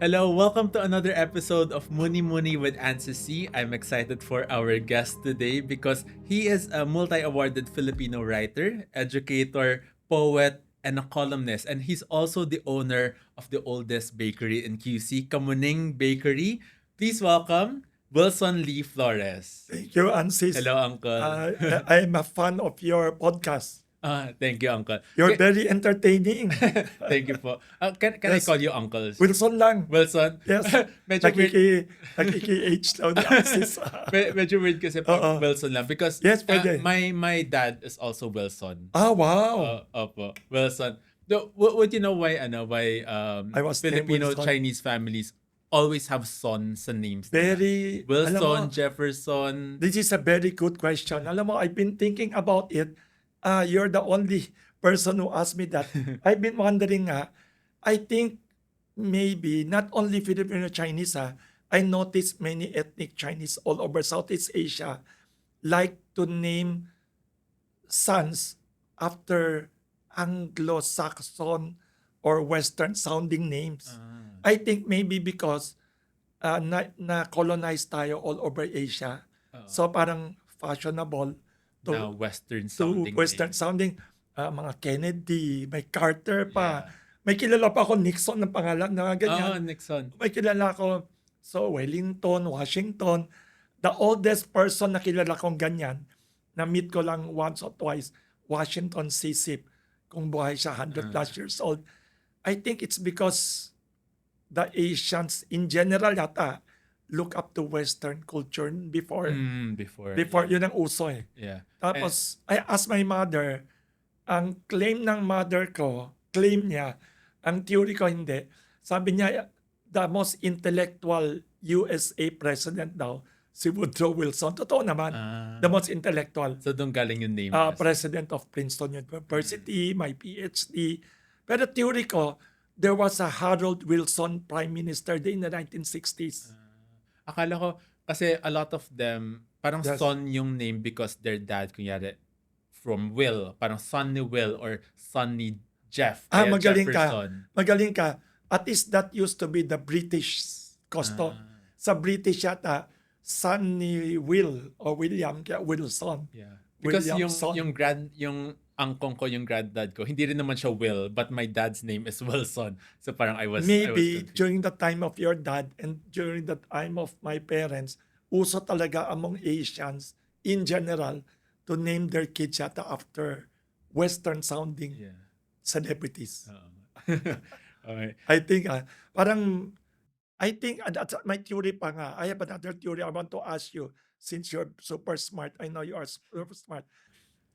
Hello, welcome to another episode of Muni Muni with Answer C. I'm excited for our guest today because he is a multi-awarded Filipino writer, educator, poet, and a columnist. And he's also the owner of the oldest bakery in QC, Kamuning Bakery. Please welcome Wilson Lee Flores. Thank you, Ansis. Hello, Uncle. I'm a fan of your podcast. Thank you, Uncle. You're very entertaining. Thank you po. Can I Yes. call you Uncle? Wilson lang. Wilson? Yes. Medyo weird. Nakiki-H daw ni Ansis. Medyo weird kasi Oo. Wilson lang because Yes, pwede. my dad is also Wilson. Wow. Opo, Wilson. Would you know why I was named Filipino Wilson. Chinese families always have son sa names? Very, Wilson, alam mo, Jefferson. this is a very good question. Alam mo, I've been thinking about it. You're the only person who asked me that. I've been wondering I think maybe not only Filipino Chinese I noticed many ethnic Chinese all over Southeast Asia like to name sons after Anglo-Saxon or Western sounding names. I think maybe because na-colonize tayo all over Asia. So parang fashionable Now to Western to sounding Western names. sounding mga Kennedy, may Carter pa. Yeah. May kilala pa ako Nixon ng pangalan na ganyan. Nixon. May kilala ako Wellington, Washington. The oldest person na kilala kong ganyan, na meet ko lang once or twice, Washington Sisip. Kung buhay siya, 100 plus years old. I think it's because the Asians in general yata look up to Western culture before. Before. Yun ang uso eh. Yeah. Tapos, I asked my mother, ang claim ng mother ko, claim niya, ang theory ko hindi. Sabi niya, the most intellectual USA president daw, si Woodrow Wilson. Totoo naman, the most intellectual. So doon galing yung name. President of Princeton University, my PhD. Pero theory ko, there was a Harold Wilson prime minister day in the 1960s. Akala ko, kasi a lot of them, parang Yes. son yung name because their dad, kunyari, from Will. Parang son ni Will or son ni Jeff. Kaya Magaling Jefferson. ka. Magaling ka. At least that used to be the British custom. Sa British yata, son ni Will o William, kaya Wilson. Yeah. Because Williamson. yung angkong ko, yung granddad ko, hindi rin naman siya Will, but my dad's name is Wilson. So parang I was Maybe confused. during the time of your dad and during the time of my parents, uso talaga among Asians in general to name their kids yata after Western sounding Yeah. celebrities. Okay. I think that's my theory pa nga. I have another theory I want to ask you since you're super smart. I know you are super smart.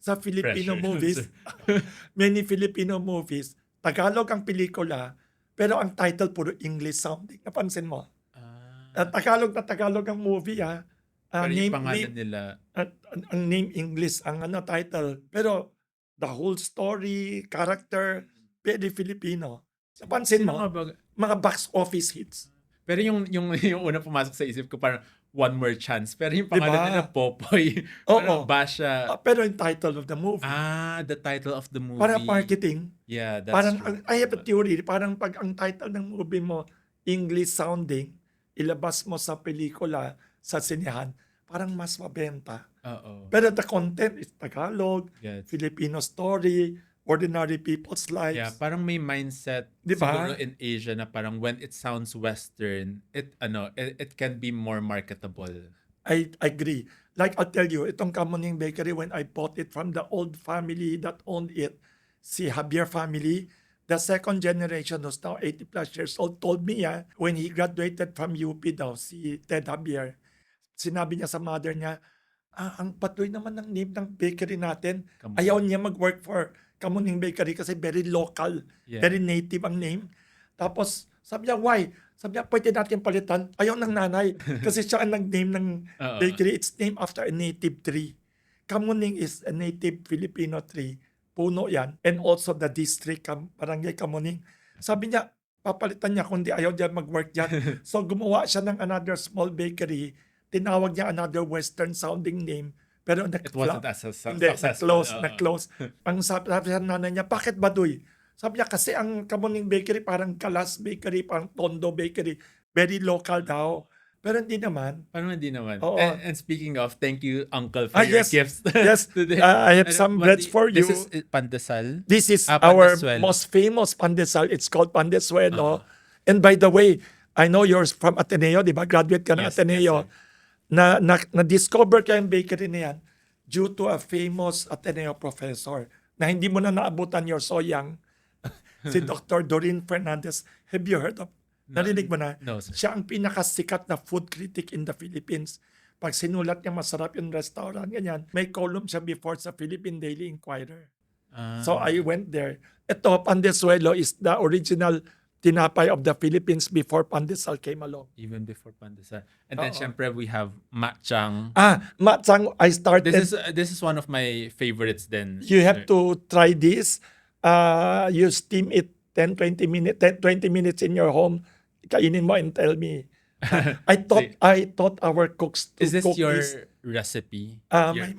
Sa Filipino Pressure. movies, many Filipino movies, Tagalog ang pelikula, pero ang title puro English sounding. Napansin mo? Tagalog na Tagalog ang movie Pero yung pangalan nila, ang name English ang title. Pero the whole story, character, very Filipino. Napansin sino mo? nga ba? Mga box office hits. Pero yung una pumasok sa isip ko, parang One More Chance. Pero yung pangalan Diba? nila, Popoy. Oo. Parang Basha. Pero yung title of the movie, The title of the movie. para marketing. Yeah, that's Parang, true. I have a theory, parang pag ang title ng movie mo, English sounding, ilabas mo sa pelikula, sa sinehan, parang mas mabenta. Oo. Pero the content is Tagalog, Yes. Filipino story, ordinary people's lives. Yeah, parang may mindset Diba? siguro in Asia na parang when it sounds Western, it can be more marketable. I agree. Like I'll tell you, itong Kamuning Bakery, when I bought it from the old family that owned it, si Javier family, the second generation who's now 80 plus years old, told me when he graduated from UP daw, si Ted Javier, sinabi niya sa mother niya, ang patoy naman ng name ng bakery natin. Kamuning. Ayaw niya mag-work for Kamuning Bakery kasi very local, Yeah. very native ang name. Tapos, sabi niya, why? Sabi niya, pwede natin palitan. Ayaw ng nanay. Kasi siya ang nag-name ng Oo. bakery. It's named after a native tree. Kamuning is a native Filipino tree. Puno yan. And also the district, Barangay Kamuning. Sabi niya, papalitan niya kundi ayaw niya mag-work dyan. So gumawa siya ng another small bakery. Tinawag niya another Western sounding name. Pero It wasn't as hindi, successful. na-close. Ang sabi sa nanay niya, bakit Baduy? Sabi niya, kasi ang Kamuning Bakery parang Kalas Bakery, parang Tondo Bakery, very local daw. Pero hindi naman. Parang hindi naman. Oo. And speaking of, thank you, Uncle, for your Yes. gifts Yes. today. I have Ano, some what breads do for This you. is pandesal. This is our Pandesuelo. most famous pandesal. It's called Pandesuelo. Uh-huh. And by the way, I know you're from Ateneo, di ba? Graduate ka na Yes, Ateneo. yes, Na-discover ka yung bakery na yan due to a famous Ateneo professor na hindi mo na naabutan, you're so young. Si Dr. Doreen Fernandez. Have you heard of? Narinig mo na? No, sir. Siya ang pinakasikat na food critic in the Philippines. Pag sinulat niya masarap yung restaurant, ganyan, may column siya before sa Philippine Daily Inquirer. So I went there. Ito, Pandesuelo is the original tinapay of the Philippines before Pandesal came along. Even before pandesal. And then, Oo. syempre, we have matchang. Matsang, I started. This is one of my favorites then. You have to try this. You steam it 10-20 minutes in your home. Kainin mo and tell me. I taught our cooks to Is this cook your this. recipe? My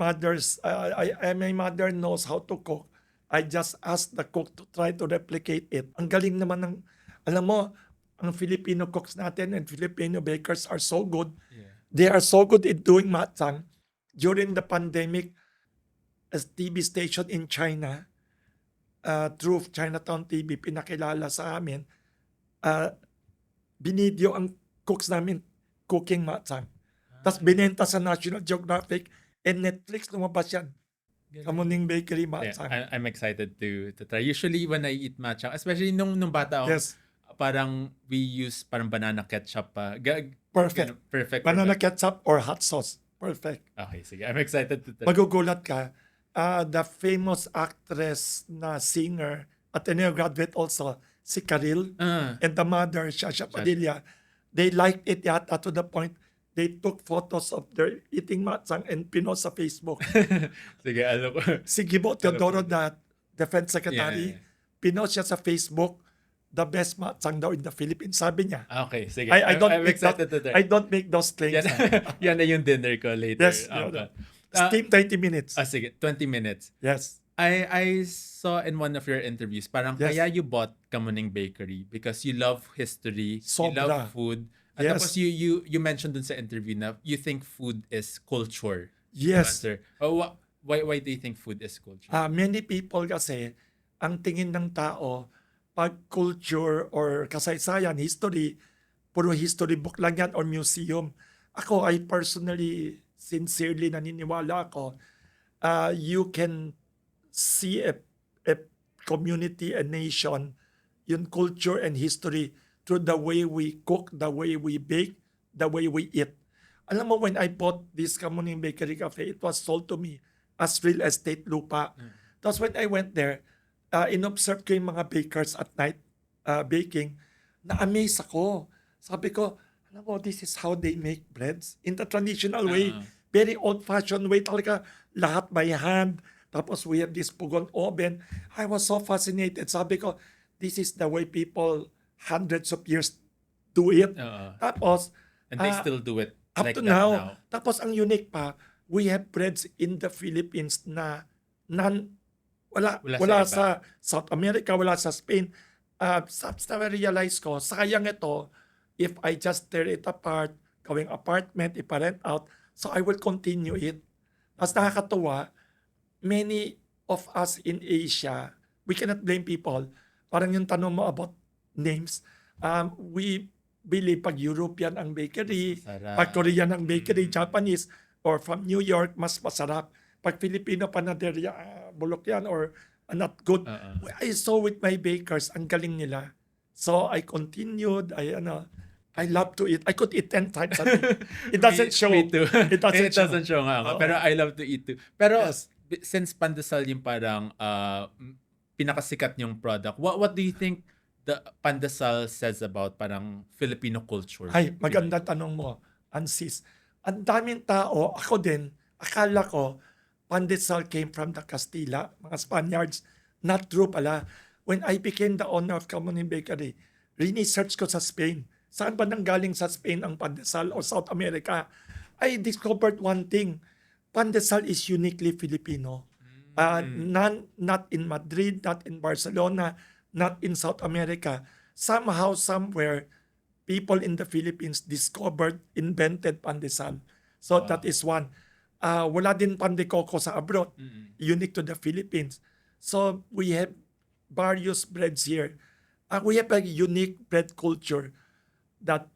mother knows how to cook. I just asked the cook to try to replicate it. Ang galing naman ng, alam mo, ang Filipino cooks natin and Filipino bakers are so good. Yeah. They are so good at doing matsang. During the pandemic, a TV station in China, through Chinatown TV, pinakilala sa amin, binidyo ang cooks namin cooking matsang. Tapos binenta sa National Geographic and Netflix, lumabas yan. Kamuning Bakery matsang. I'm excited to try. Usually when I eat matchang, especially nung bata ako, Yes, parang we use parang banana ketchup pa. perfect. Perfect. Banana ketchup or hot sauce. Perfect. Okay, sige. I'm excited to try. Magugulat ka. The famous actress na singer, Ateneo graduate also, si Karil, and the mother, Shasha Padilla, they liked it yata to the point they took photos of their eating matsang and pinost sa Facebook. Sige, alam ko. Si Gibo Teodoro, the defense secretary, Yeah. pinost siya sa Facebook, the best matsang daw in the Philippines. Sabi niya. Okay, sige. I don't I'm make excited to try. I don't make those claims. Yan na yung dinner ko later. Yes, Okay. Steam 20 minutes. Sige, 20 minutes. Yes. I saw in one of your interviews, parang Yes. kaya you bought Kamuning Bakery because you love history, you Sobra. love food. At Yes. tapos you mentioned dun sa interview na you think food is culture. Yes. Sir. Why do you think food is culture? Many people kasi, ang tingin ng tao, pag culture or kasaysayan, history, puro history book lang yan or museum. Ako, I personally, sincerely naniniwala ako, you can see a community, a nation, yung culture and history through the way we cook, the way we bake, the way we eat. Alam mo, when I bought this Kamuning Bakery Cafe, it was sold to me as real estate lupa. Tapos when I went there, inobserve ko yung mga bakers at night baking, na-amaze ako. Sabi ko, alam mo, this is how they make breads in the traditional way. Very old-fashioned way. Talaga, lahat by hand. Tapos we have this pugon oven. I was so fascinated. Sabi ko, this is the way people hundreds of years do it. Tapos, And they still do it up like to that now. Tapos ang unique pa, we have breads in the Philippines na wala Wala sa sa South America, wala sa Spain. Sa realize ko, sayang ito if I just tear it apart, gawing apartment, iparent out, so I will continue it. Mas nakakatuwa, many of us in Asia, we cannot blame people. Parang yung tanong mo about names, we believe pag European ang bakery, Sarap. pag Korean ang bakery, Japanese, or from New York, mas masarap. Pag Filipino panaderia, bulok yan, or not good. I saw with my bakers, ang galing nila. So I continued, I love to eat. I could eat 10 times a day. It doesn't show. Me too. It doesn't show nga ako. Oo. Pero I love to eat too. Pero Yes. since pandesal yung parang pinakasikat yung product, what do you think the pandesal says about parang Filipino culture? Ay, maganda tanong mo, Ansis. Ang daming tao, ako din, akala ko, pandesal came from the Castilla, mga Spaniards. Not true pala. When I became the owner of Kamuning Bakery, research ko sa Spain. Saan ba nanggaling sa Spain ang pandesal o South America? I discovered one thing. Pandesal is uniquely Filipino. Not in Madrid, not in Barcelona, not in South America. Somehow, somewhere, people in the Philippines discovered, invented pandesal. So that is one. Wala din pandekoko sa abroad. Unique to the Philippines. So we have various breads here. We have a unique bread culture that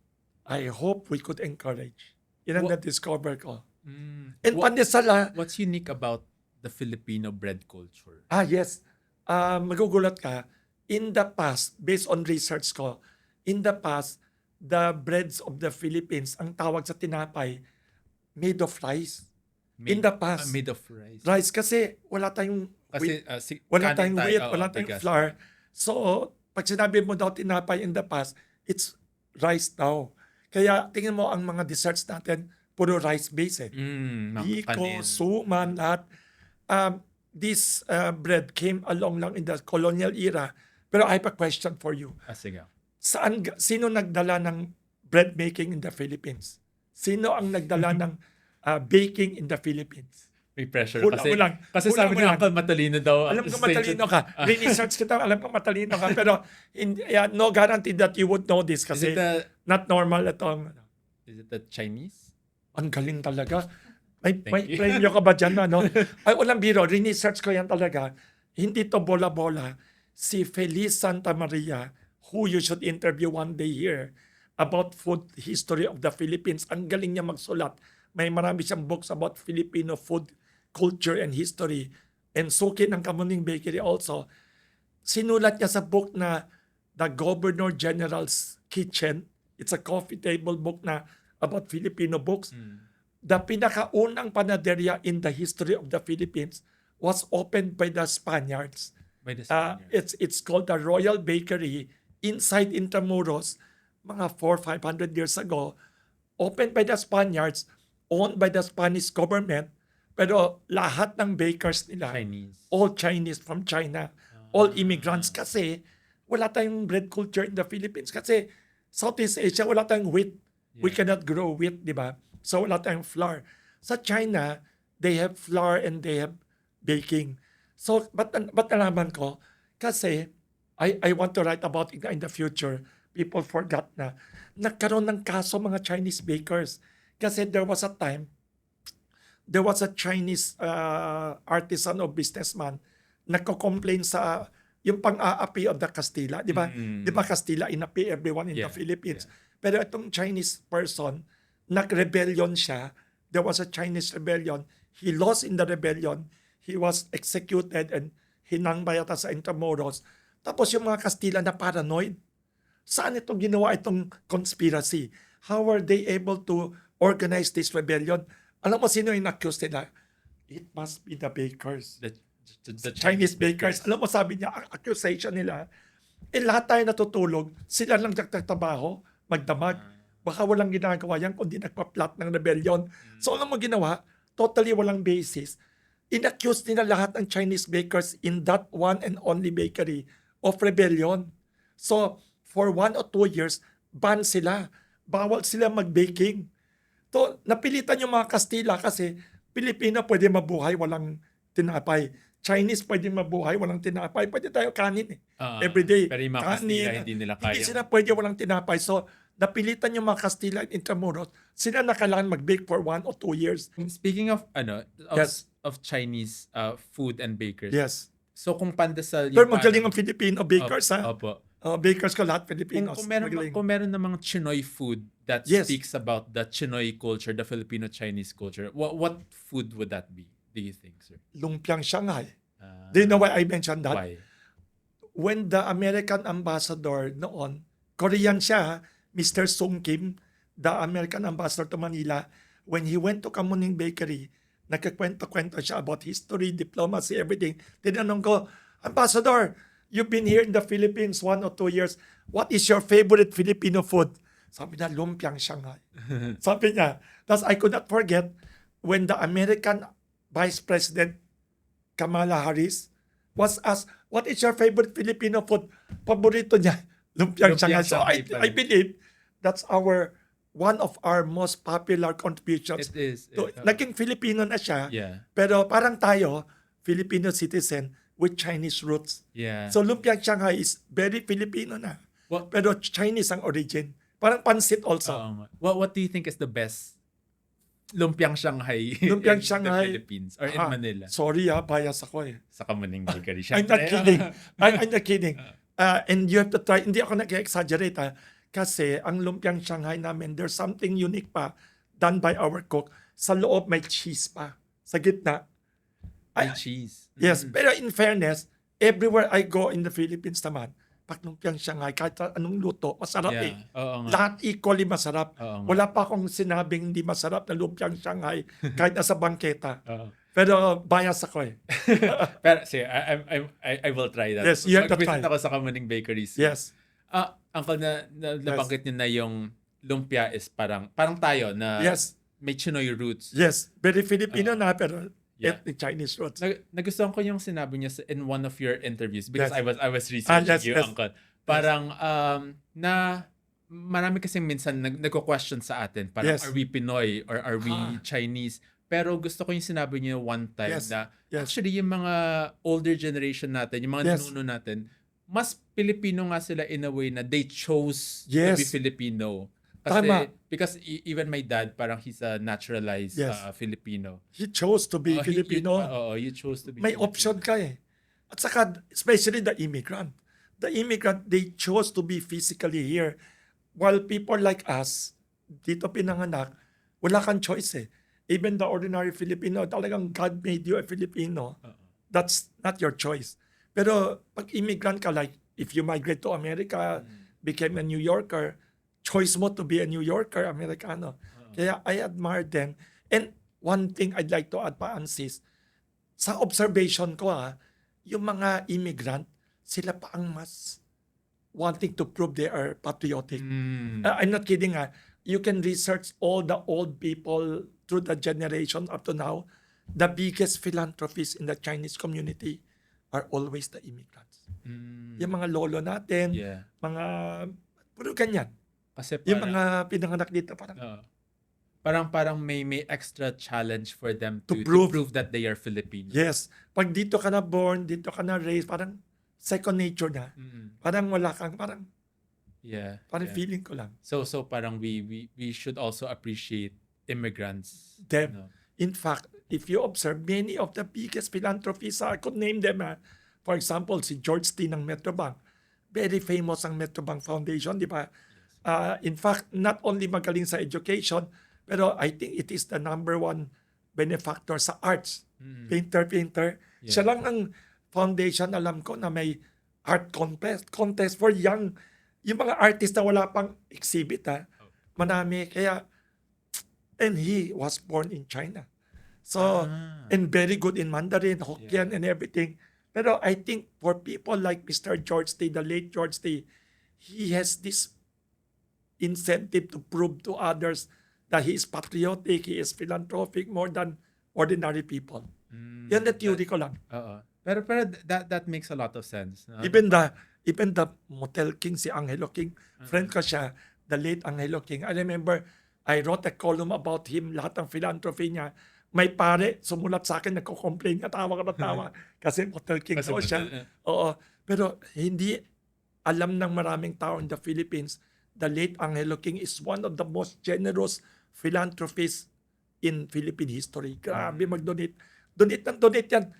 I hope we could encourage. Yan ang na-discover ko. And pandesal, What's unique about the Filipino bread culture? yes. Magugulat ka. In the past, based on research ko, in the past, the breads of the Philippines, ang tawag sa tinapay, made of rice. In the past. Made of rice. Rice kasi wala tayong wheat, Kasi wala tayong wheat, wala tayong bigas. flour. So, pag sinabi mo daw tinapay in the past, it's rice daw. Kaya tingnan mo ang mga desserts natin, puro rice-based. Biko, suman, lahat. This bread came along lang in the colonial era. Pero I have a question for you. Sige. Sino nagdala ng bread making in the Philippines? Sino ang nagdala ng baking in the Philipines? May pressure Hula kasi. mo lang. Kasi Hula sabi mo ni lang. Uncle matalino daw. Alam ko matalino ka. Research kita, alam ko matalino ka. Pero no guarantee that you would know this kasi not normal ito. Is it the Chinese? Ang galing talaga. May Thank you. premyo ka ba dyan? Ano? Ay, walang biro. Research ko yan talaga. Hindi to bola-bola. Si Feliz Santa Maria, who you should interview one day here, about food history of the Philippines. Ang galing niya magsulat. May marami siyang books about Filipino food culture and history. And Suki ng Kamuning Bakery also. Sinulat niya sa book na The Governor General's Kitchen. It's a coffee table book na about Filipino books. The pinakaunang panaderia in the history of the Philippines was opened by the Spaniards. By the Spaniards. It's called the Royal Bakery inside Intramuros, mga 400-500 years ago, opened by the Spaniards, owned by the Spanish government, pero lahat ng bakers nila, Chinese. all Chinese from China, all immigrants kasi wala tayong bread culture in the Philippines kasi Southeast Asia, wala tayong wheat. We cannot grow wheat, di ba? So wala tayong flour. Sa China, they have flour and they have baking. So, ba't nalaman ko? Kasi, I want to write about it in the future. People forgot na. Nagkaroon ng kaso mga Chinese bakers. Kasi there was a time, there was a Chinese artisan or businessman nagko-complain sa yung pang-aapi of the Castilla. Di ba? Di ba Castilla inapi everyone in the Philippines? Pero itong Chinese person, nag-rebellion siya. There was a Chinese rebellion. He lost in the rebellion. He was executed and hinangbay yata sa Intramuros. Tapos yung mga Kastila na paranoid. Saan itong ginawa itong conspiracy? How were they able to organize this rebellion? Alam mo sino yung accused nila? It must be the bakers. The Chinese bakers. Alam mo sabi niya, accusation nila, lahat tayo natutulog, sila lang nagtatrabaho, magdamag. Baka walang ginagawa yan kundi nagpa-plot ng rebellion. So alam mo ginawa? Totally walang basis. In-accuse nila lahat ng Chinese bakers in that one and only bakery of rebellion. So, for 1 or 2 years, ban sila. Bawal sila mag-baking. To, napilitan yung mga Kastila kasi Pilipino pwede mabuhay walang tinapay. Chinese pwede mabuhay walang tinapay. Pwede tayo kanin everyday. Pero yung mga Kastila, hindi nila kaya. Hindi sila pwede walang tinapay. So, napilitan yung mga Kastila in Intramuros. Sila na kailangan mag-bake for 1 or 2 years. Speaking of Yes. of Chinese food and bakers. Yes. So kung pandesal Pero magaling ang Filipino bakers, ha? Opo. Bakers ko lahat Filipinos. Kung meron namang Chinoy food that Yes. speaks about the Chinoy culture, the Filipino-Chinese culture, what food would that be, do you think, sir? Lumpiang Shanghai. Do you know why I mentioned that? Why? When the American ambassador noon, Korean siya, Mr. Sung Kim, the American ambassador to Manila, when he went to Kamuning Bakery, nagkakwento-kwento siya about history, diplomacy, everything. Tinanong ko, Ambassador, you've been here in the Philippines 1 or 2 years. What is your favorite Filipino food? Sabi niya, lumpiang Shanghai. Sabi niya, thus I could not forget when the American Vice President Kamala Harris was asked, what is your favorite Filipino food? Paborito niya, lumpiang Shanghai. So I believe that's one of our most popular contributions. It is. So, naging Filipino na siya, Yeah. pero parang tayo, Filipino citizen, with Chinese roots. Yeah. So lumpiang Shanghai is very Filipino na. What Pero Chinese ang origin. Parang pansit also. oo nga. What do you think is the best lumpiang Shanghai Lumpiang in Shanghai. the Philippines or in Ah, Manila? Sorry bias ako eh. Sa Kamuning Bakery. I'm not syempre. kidding. I'm not kidding. And you have to try. Hindi ako nag-exaggerate kasi ang lumpiang Shanghai namin, there's something unique pa done by our cook. Sa loob may cheese pa. Sa gitna. May cheese. Yes, pero in fairness, everywhere I go in the Philippines naman, pag lumpiang Shanghai, kahit anong luto, masarap Yeah. eh. Oo nga. Lahat equally masarap. Oo nga. Wala pa akong sinabing hindi masarap na lumpiang Shanghai kahit nasa bangketa. Oo. Pero bias ako eh. Pero sige, I will try that. Yes, you have to Mag-visit try. ako sa Kamuning Bakeries. Yes. Uncle, nabanggit niyo na yung lumpia is parang tayo na Yes. may Chinoy roots. Yes. Very Filipino na pero Yeah. ethnic Chinese roots. Nagustuhan ko yung sinabi niya in one of your interviews because Yes. I was researching yes, you, yes. Uncle. Parang na marami kasi minsan nagko-question sa atin, parang Yes. are we Pinoy or are we Chinese? Pero gusto ko yung sinabi niya one time Yes. na Yes. actually yung mga older generation natin, yung mga Yes. ninuno natin, mas Filipino nga sila in a way na they chose to be Yes. Filipino. Kasi, Tama. because even my dad, parang he's a naturalized Yes. Filipino. He chose to be Filipino. You chose to be May Filipino. option ka eh. At saka, especially the immigrant. The immigrant, they chose to be physically here. While people like us, dito pinanganak, wala kang choice eh. Even the ordinary Filipino, talagang God made you a Filipino. That's not your choice. Pero pag immigrant ka, like if you migrate to America, became a New Yorker, choice mo to be a New Yorker, Americano. Kaya I admire them. And one thing I'd like to add pa, Ansis, sa observation ko yung mga immigrant, sila pa ang mas wanting to prove they are patriotic. I'm not kidding You can research all the old people through the generation up to now. The biggest philanthropists in the Chinese community are always the immigrants. Yung mga lolo natin, Yeah. mga puro ganyan. Kasi Yung parang, mga pinanganak dito parang parang may extra challenge for them To to prove. prove that they are Filipino. yes, pag dito ka na born, dito ka na raised, parang second nature na. Parang wala kang parang Yeah. parang yeah. feeling ko lang. So parang we should also appreciate immigrants. Them. no? In fact, if you observe many of the biggest philanthropists, I could name them. For example, si George T. ng Metrobank. Very famous ang Metrobank Foundation, di ba? In fact, not only magaling sa education, pero I think it is the number one benefactor sa arts. Painter. Yeah. Siya lang ang foundation, alam ko, na may art contest for young, yung mga artist na wala pang exhibit. Manami. Kaya, and he was born in China. So, and very good in Mandarin, Hokkien, and everything. Pero I think for people like Mr. George T., the late George T., he has this incentive to prove to others that he is patriotic, he is philanthropic more than ordinary people. Yan na theory ko lang. Oo. Pero that makes a lot of sense. No? Even the Motel King, si Angelo King, friend ko siya, the late Angelo King. I remember, I wrote a column about him, lahat ng philanthropy niya. May pare, sumulat sa akin, nagko-complain niya, tawa ka na tawa. Kasi Motel King Kasi daw siya. Oo. Pero hindi alam ng maraming tao in the Philippines, the late Angelo King is one of the most generous philanthropists in Philippine history. Grabe mag-donate. Donate yan.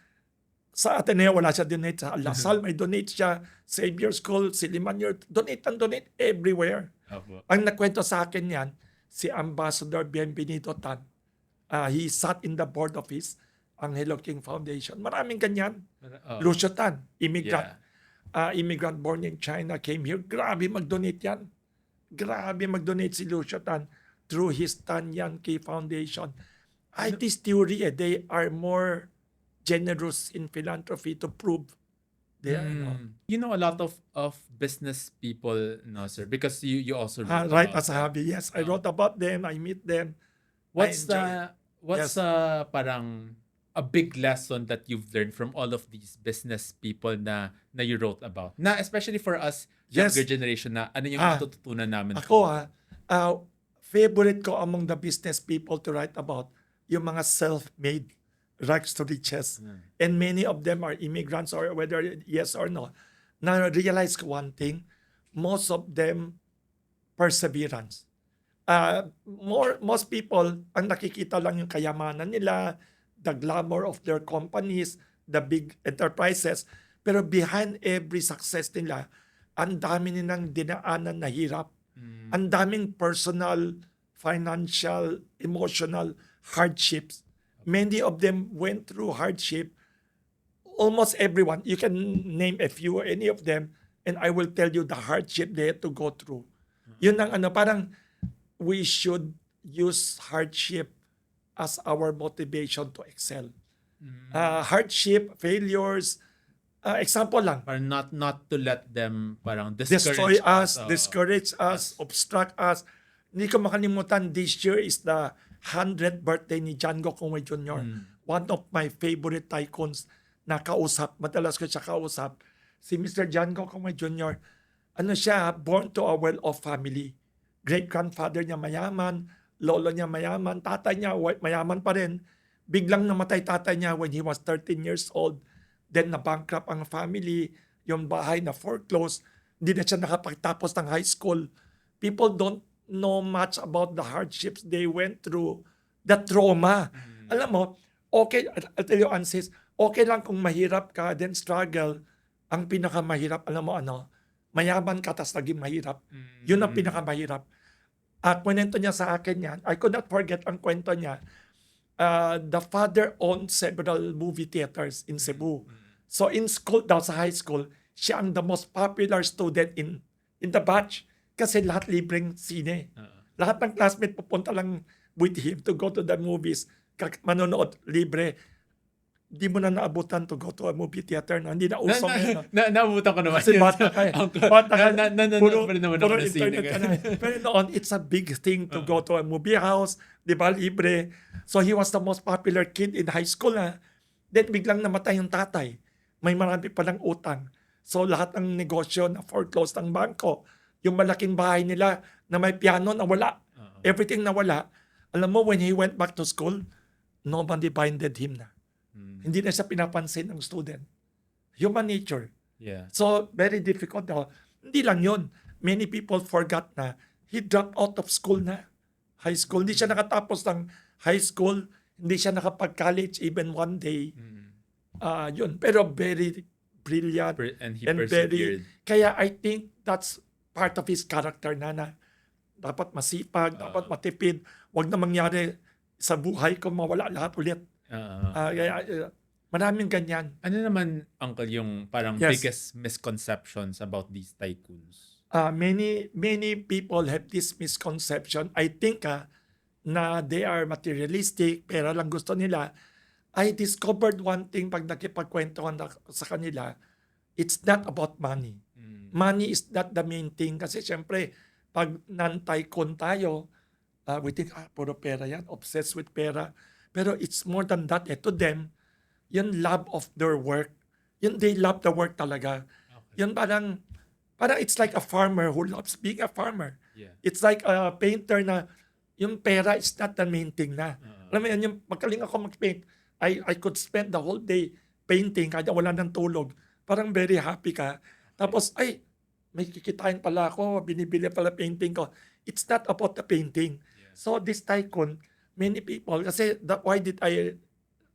Sa Ateneo, wala siya donate. Sa Lasal, may donate siya. Xavier School, Silimanyor, donate everywhere. Opo. Ang nakwento sa akin yan, si Ambassador Bienvenido Tan. He sat in the board of his Angelo King Foundation. Maraming ganyan. Lucio Tan, immigrant. Immigrant born in China, came here. Grabe mag-donate yan. Grabe mag-donate si Lucio Tan through his Tan Yan Key Foundation. This theory, they are more generous in philanthropy to prove they are. You know a lot of business people, no sir, because you also Right, about as a hobby. Yes, I wrote about them. I meet them. What's I what's Yes. parang a big lesson that you've learned from all of these business people na you wrote about? Na especially for us Yes. younger generation na ano yung natututunan namin? Ako favorite ko among the business people to write about yung mga self-made rags to riches. Mm. And many of them are immigrants or whether yes or no. Now, realize ko one thing, most of them perseverance. Most people, ang nakikita lang yung kayamanan nila, the glamour of their companies, the big enterprises. Pero behind every success nila, ang dami nilang dinaanan na hirap. Ang daming personal, financial, emotional hardships. Many of them went through hardship. Almost everyone, you can name a few or any of them, and I will tell you the hardship they had to go through. Yun ang parang we should use hardship as our motivation to excel. Hardship, failures, example lang, Parang not to let them parang destroy discourage us, Oo. discourage us, obstruct us. Hindi ko makalimutan, this year is the 100th birthday ni John Gokongwei Jr. One of my favorite tycoons na kausap, madalas ko siya kausap. Si Mr. John Gokongwei Jr., born to a well-off family. Great-grandfather niya mayaman, lolo niya mayaman, tatay niya mayaman pa rin. Biglang namatay tatay niya when he was 13 years old. Then na-bankrupt ang family, yung bahay na foreclosed. Hindi na siya nakapagtapos ng high school. People don't know much about the hardships they went through, the trauma. Alam mo, okay, I'll tell you, Ansis, okay lang kung mahirap ka, then struggle. Ang pinakamahirap, alam mo mayaman ka, tas naging mahirap. Yun ang pinakamahirap. At kwento niya sa akin yan, I could not forget ang kwento niya. The father owned several movie theaters in Cebu. So in school daw, sa high school, siya ang the most popular student in the batch kasi lahat libreng sine. Lahat ng classmate pupunta lang with him to go to the movies. Manonood, libre. Di mo na naabutan to go to a movie theater na hindi na uso ngayon. Naabutan ko naman. Kasi yun. bata ka eh. Uncle, Bata ka, nanonood pa rin naman ako puro ng sine. internet ka na. Pero noon, it's a big thing to go to a movie house, di ba, libre. So he was the most popular kid in high school. Then biglang namatay yung tatay. May marami palang utang. So lahat ng negosyo na foreclosed ng bangko, yung malaking bahay nila na may piano na wala. Everything na wala. Alam mo, when he went back to school, nobody minded him na. Hindi na siya pinapansin ng student. Human nature. Yeah. So, very difficult now. Hindi lang yun. Many people forgot na he dropped out of school na. High school. Hindi siya nakatapos ng high school. Hindi siya nakapag-college even one day. Yun. Pero very brilliant. And he and persevered. Kaya I think that's part of his character na dapat masipag, dapat matipid. Huwag na mangyari sa buhay ko mawala lahat ulit. Maraming ganyan. Ano naman, Uncle, yung parang Yes. biggest misconceptions about these tycoons? Many people have this misconception. I think na they are materialistic, pera lang gusto nila. I discovered one thing pag nakipagkwentuhan sa kanila, it's not about money. Money is not the main thing kasi syempre, pag non-tycoon tayo, we think, puro pera yan, obsessed with pera. Pero it's more than that. To them, yun love of their work. Yun, they love the work talaga. Okay. Yun parang it's like a farmer who loves being a farmer. Yeah. It's like a painter na yung pera is not the main thing na. Alam mo yan, yung magaling ako mag-paint, I could spend the whole day painting kahit wala ng tulog. Parang very happy ka. Tapos, may kikitain pala ako, binibili pala painting ko. It's not about the painting. Yeah. So this tycoon, many people, kasi why did I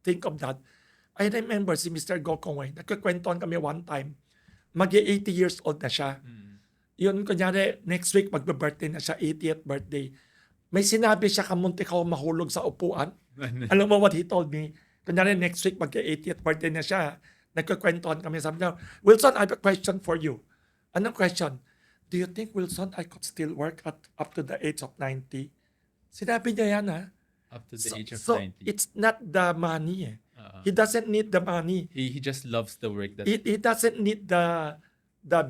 think of that? I remember si Mr. Gokongwei, nagkakwentuhan kami one time, mag-80 years old na siya. Yun, kunyari, next week magbe-birthday na siya, 80th birthday. May sinabi siya, kamunti ka mahulog sa upuan. Alam mo what he told me? Kunyari, next week magka-80th birthday na siya, nagkakwentuhan kami, sabi niya, Wilson, I have a question for you. Anong question? Do you think, Wilson, I could still work up to the age of 90? Sinabi niya yan, Up to the age of so 90. it's not the money. He doesn't need the money. He just loves the work that He doesn't need the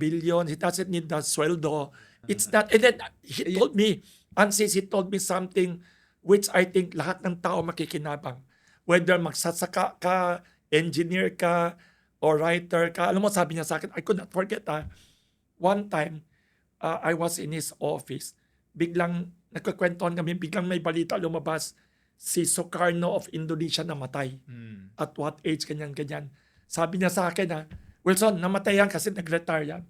billion. He doesn't need the sweldo. It's not. And then he told me, Ansis, he told me something which I think lahat ng tao makikinabang. Whether magsasaka ka, engineer ka, or writer ka. Alam mo, sabi niya sa akin, I could not forget. One time, I was in his office. Biglang, nagkakwentuhan kami, biglang may balita lumabas. si Sukarno of Indonesia namatay. Mm. At what age, ganyan-ganyan. Sabi niya sa akin Wilson, namatay yan kasi nag-retire yan.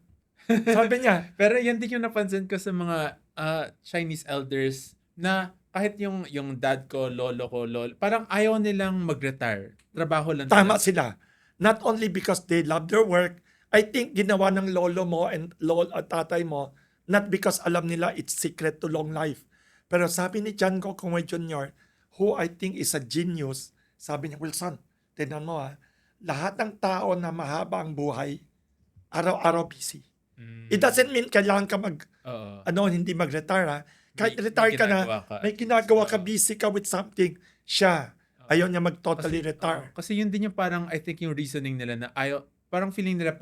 Sabi niya, Pero yan din yung napansin ko sa mga Chinese elders na kahit yung dad ko, lolo, parang ayaw nilang mag-retire. Trabaho lang tama talaga. sila. Not only because they love their work, I think ginawa ng lolo mo and tatay mo, not because alam nila it's secret to long life. Pero sabi ni John Gokonway Jr., who I think is a genius, sabi niya, Wilson, tignan mo lahat ng tao na mahaba ang buhay, araw-araw busy. Mm. It doesn't mean kailangan ka Oo. hindi mag-retire Kahit May retire ka na, ginagawa ka. may ginagawa ka, Oo. busy ka with something. Siya, ayaw niya mag-totally retire. Kasi yun din yung parang, I think yung reasoning nila na ayaw, parang feeling nila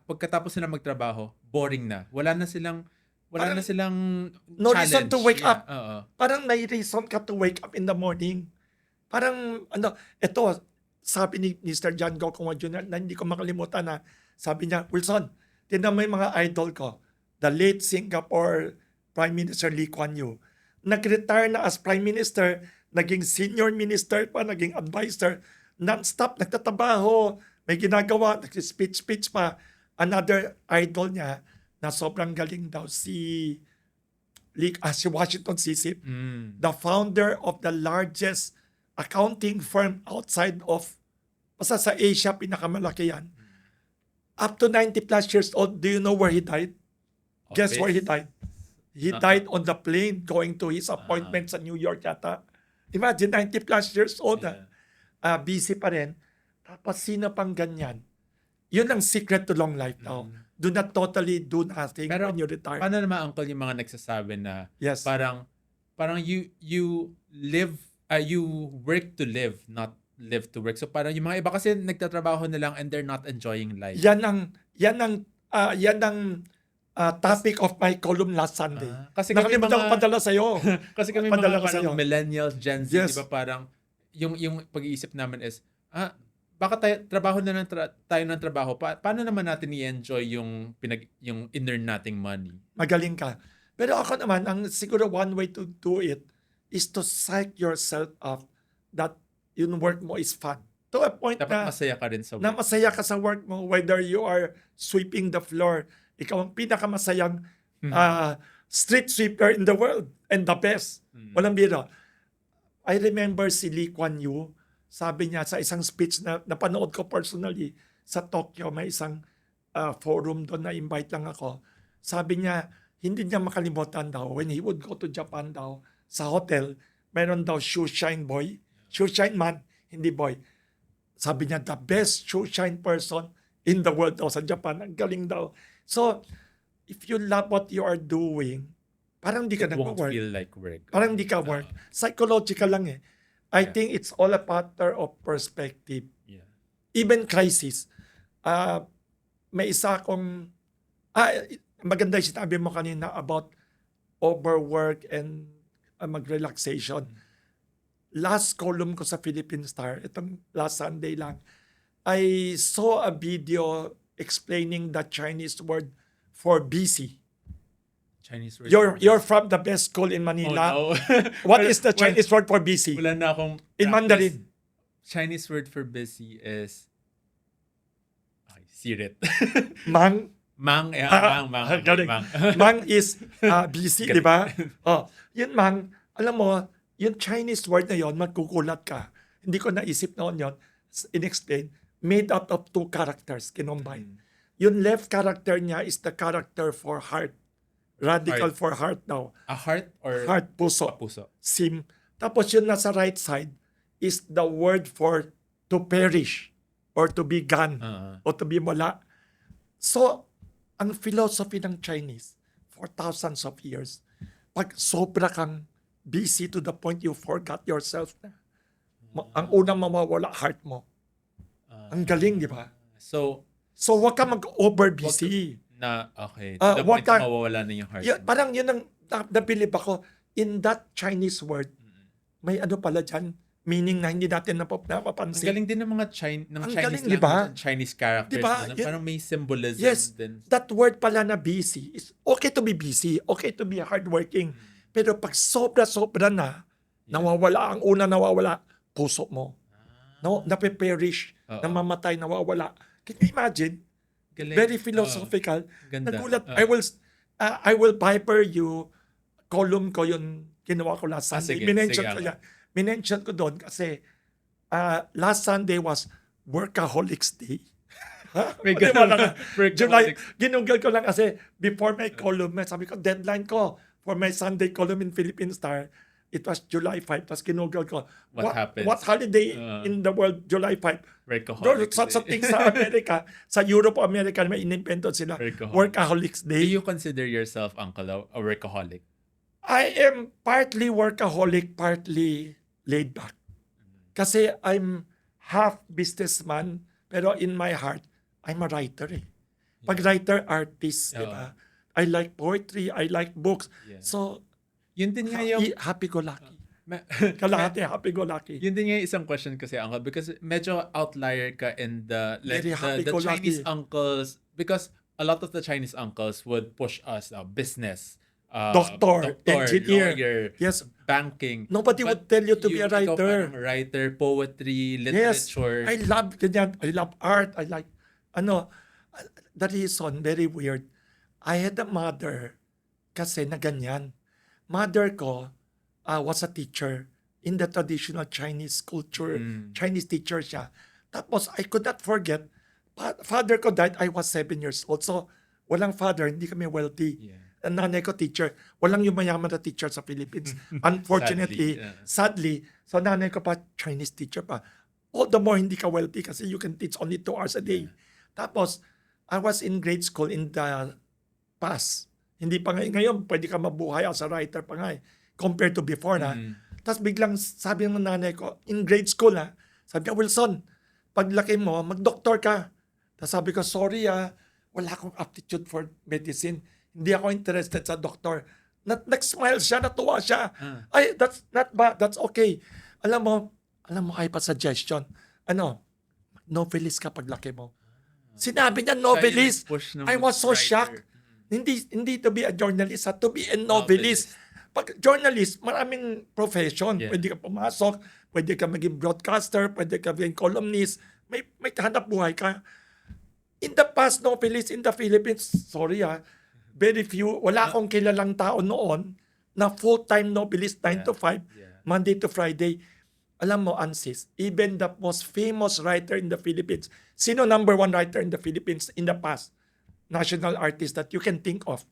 pagkatapos nila magtrabaho, boring na. Wala na silang No reason challenge. to wake Yeah, up. Oo. Parang may reason ka to wake up in the morning. Parang, ito, sabi ni Mr. John Gokonway Jr., na hindi ko makalimutan sabi niya, Wilson, tingnan mo yung mga idol ko. The late Singapore Prime Minister Lee Kuan Yew. Nag-retire na as Prime Minister, naging senior minister pa, naging advisor, non-stop, nagtatrabaho, may ginagawa, nag-speech pa. Another idol niya, na sobrang galing daw, si Washington Sisip, the founder of the largest accounting firm outside of, basta sa Asia, pinakamalaki yan. Up to 90 plus years old, do you know where he died? Guess where he died? He died on the plane going to his appointment sa New York yata. Imagine, 90 plus years old, busy pa rin. Tapos sino pang ganyan? Yun ang secret to long life now. Do not totally do nothing Pero, when you retire. paano naman, Uncle, yung mga nagsasabi na Yes. parang you live, you work to live, not live to work. So parang yung mga iba kasi nagtatrabaho na lang and they're not enjoying life. Yan ang topic of my column last Sunday. Kasi kami Nakalimutan ko padala sa'yo. kasi kami Padala mga ko parang sa'yo. millennials, Gen Z, Yes. di ba parang yung pag-iisip namin is, baka trabaho na tayo ng trabaho. Paano naman natin i-enjoy yung in-earn nating money? Magaling ka. Pero ako naman, siguro one way to do it is to psych yourself up that yung work mo is fun. To a point Dapat masaya ka rin sa na work. masaya ka sa work mo, whether you are sweeping the floor, ikaw ang pinakamasayang street sweeper in the world and the best. Walang biro. I remember si Lee Kuan Yew, sabi niya sa isang speech na napanood ko personally sa Tokyo, may isang forum doon na invite lang ako. Sabi niya, hindi niya makalimutan daw when he would go to Japan daw, sa hotel, meron daw shoe shine man, hindi boy. Sabi niya, the best shoe shine person in the world daw sa Japan. Ang galing daw. So, if you love what you are doing, parang hindi ka It won't nag-work. feel like work. Parang hindi ka work. Psychological lang I think it's all a matter of perspective. Yeah. Even crisis. May isa akong, maganda yung sinabi mo kanina about overwork and mag-relaxation. Last column ko sa Philippine Star, itong last Sunday lang, I saw a video explaining the Chinese word for busy. Chinese word. You're from the best school in Manila. Oh, no. What is the Chinese word for busy? Wala na akong In Mandarin. Chinese word for busy is sirit. Mang. Mang. Galing. Mang is busy, di ba? Yun mang, alam mo, yung Chinese word na yon, magkukulat ka. Hindi ko naisip noon yon. In-explain, made out of two characters, kinombine. Yung left character niya is the character for heart. Radical Heart. for heart daw. A heart or Heart, puso. puso? Sim. Tapos yun nasa right side is the word for to perish or to be gone or to be wala. So, ang philosophy ng Chinese for thousands of years, pag sobra kang busy to the point you forgot yourself na, ang unang mawawala heart mo. Ang galing, di ba? So, wag ka mag-over busy. okay. To the wag point ka- na mawawala na yung heart. Parang yun ang nabilib ako. In that Chinese word, may ano pala dyan, meaning na hindi natin Ang napapansin. galing din ng mga Ang Chinese galing, language di ba? and Chinese characters. Di ba? Na Yun- parang may symbolism Yes, din. that word pala na busy is okay to be busy, okay to be hardworking. Pero pag sobra-sobra na, Nawawala, ang una nawawala, puso mo. No, Ah, nape-perish, oo. namamatay, nawawala. Can you imagine? Galing. Very Oo. philosophical. Ganda. Nagulat, Oo. I will Piper you, column ko yun, ginawa ko last Sunday. Sige. Minention Sige ko ako. yan. Minention ko doon kasi last Sunday was Workaholics Day. Ha? May Di ba lang, July, Workaholics. ginugol ko lang kasi before my column, sabi ko, deadline ko for my Sunday column in Philippine Star, it was July 5. Tapos ginugol ko, What happens? what holiday Uh, in the world, July 5? Workaholics Sa Day. thing sa Amerika, sa Europe o America, may inimbento sila, Workaholics. Workaholics Do Day. you consider yourself, Uncle, a workaholic? I am partly workaholic, partly laid back. Kasi I'm half businessman, pero in my heart, I'm a writer eh. Pag writer, artist, di ba? I like poetry, I like books. Yeah. So, Yun din nga yung... happy-go-lucky. me- Kalahati, happy-go-lucky. Yun din nga yung isang question kasi, Uncle, because medyo outlier ka in the Very the happy-go-lucky. Chinese uncles, because a lot of the Chinese uncles would push us business, Doctor, engineer. lawyer, Yes. banking. Nobody would tell you to be a ikaw writer. parang writer, poetry, Yes. literature. I love ganyan. I love art. I like, the reason, very weird. I had a mother kasi na ganyan. Mother ko was a teacher in the traditional Chinese culture. Chinese teacher siya. Tapos, I could not forget, father ko died, I was 7 years old. So, walang father, hindi kami wealthy. Yeah. Ang nanay ko teacher. Walang yumayaman na teacher sa Philippines. Unfortunately, sadly, so nanay ko pa Chinese teacher pa. All the more hindi ka wealthy kasi you can teach only 2 hours a day. Tapos, I was in grade school in the past. Hindi pa ngayon, pwede ka mabuhay as a writer pa nga eh, compared to before na. Tapos biglang sabi ng nanay ko, in grade school na, sabi niya, Wilson, paglaki mo, mag-doktor ka. Tapos sabi ko, sorry wala akong aptitude for medicine. Hindi ako interested sa doktor. Nag-smile siya, natuwa siya. Ay, that's not bad, that's okay. Alam mo, ay pa suggestion. Novelist ka paglaki mo. Sinabi niya novelist. I was so shocked. Hindi to be a journalist, to be a novelist. Pag journalist, maraming profession. Yeah. Pwede ka pumasok, pwede ka maging broadcaster, pwede ka maging columnist, may hanap buhay ka. In the past, novelist in the Philippines, sorry very few, wala akong kilalang tao noon na full-time novelist 9 to 5, Monday to Friday. Alam mo, Ansis, even the most famous writer in the Philippines, sino number 1 writer in the Philippines in the past? National artist that you can think of.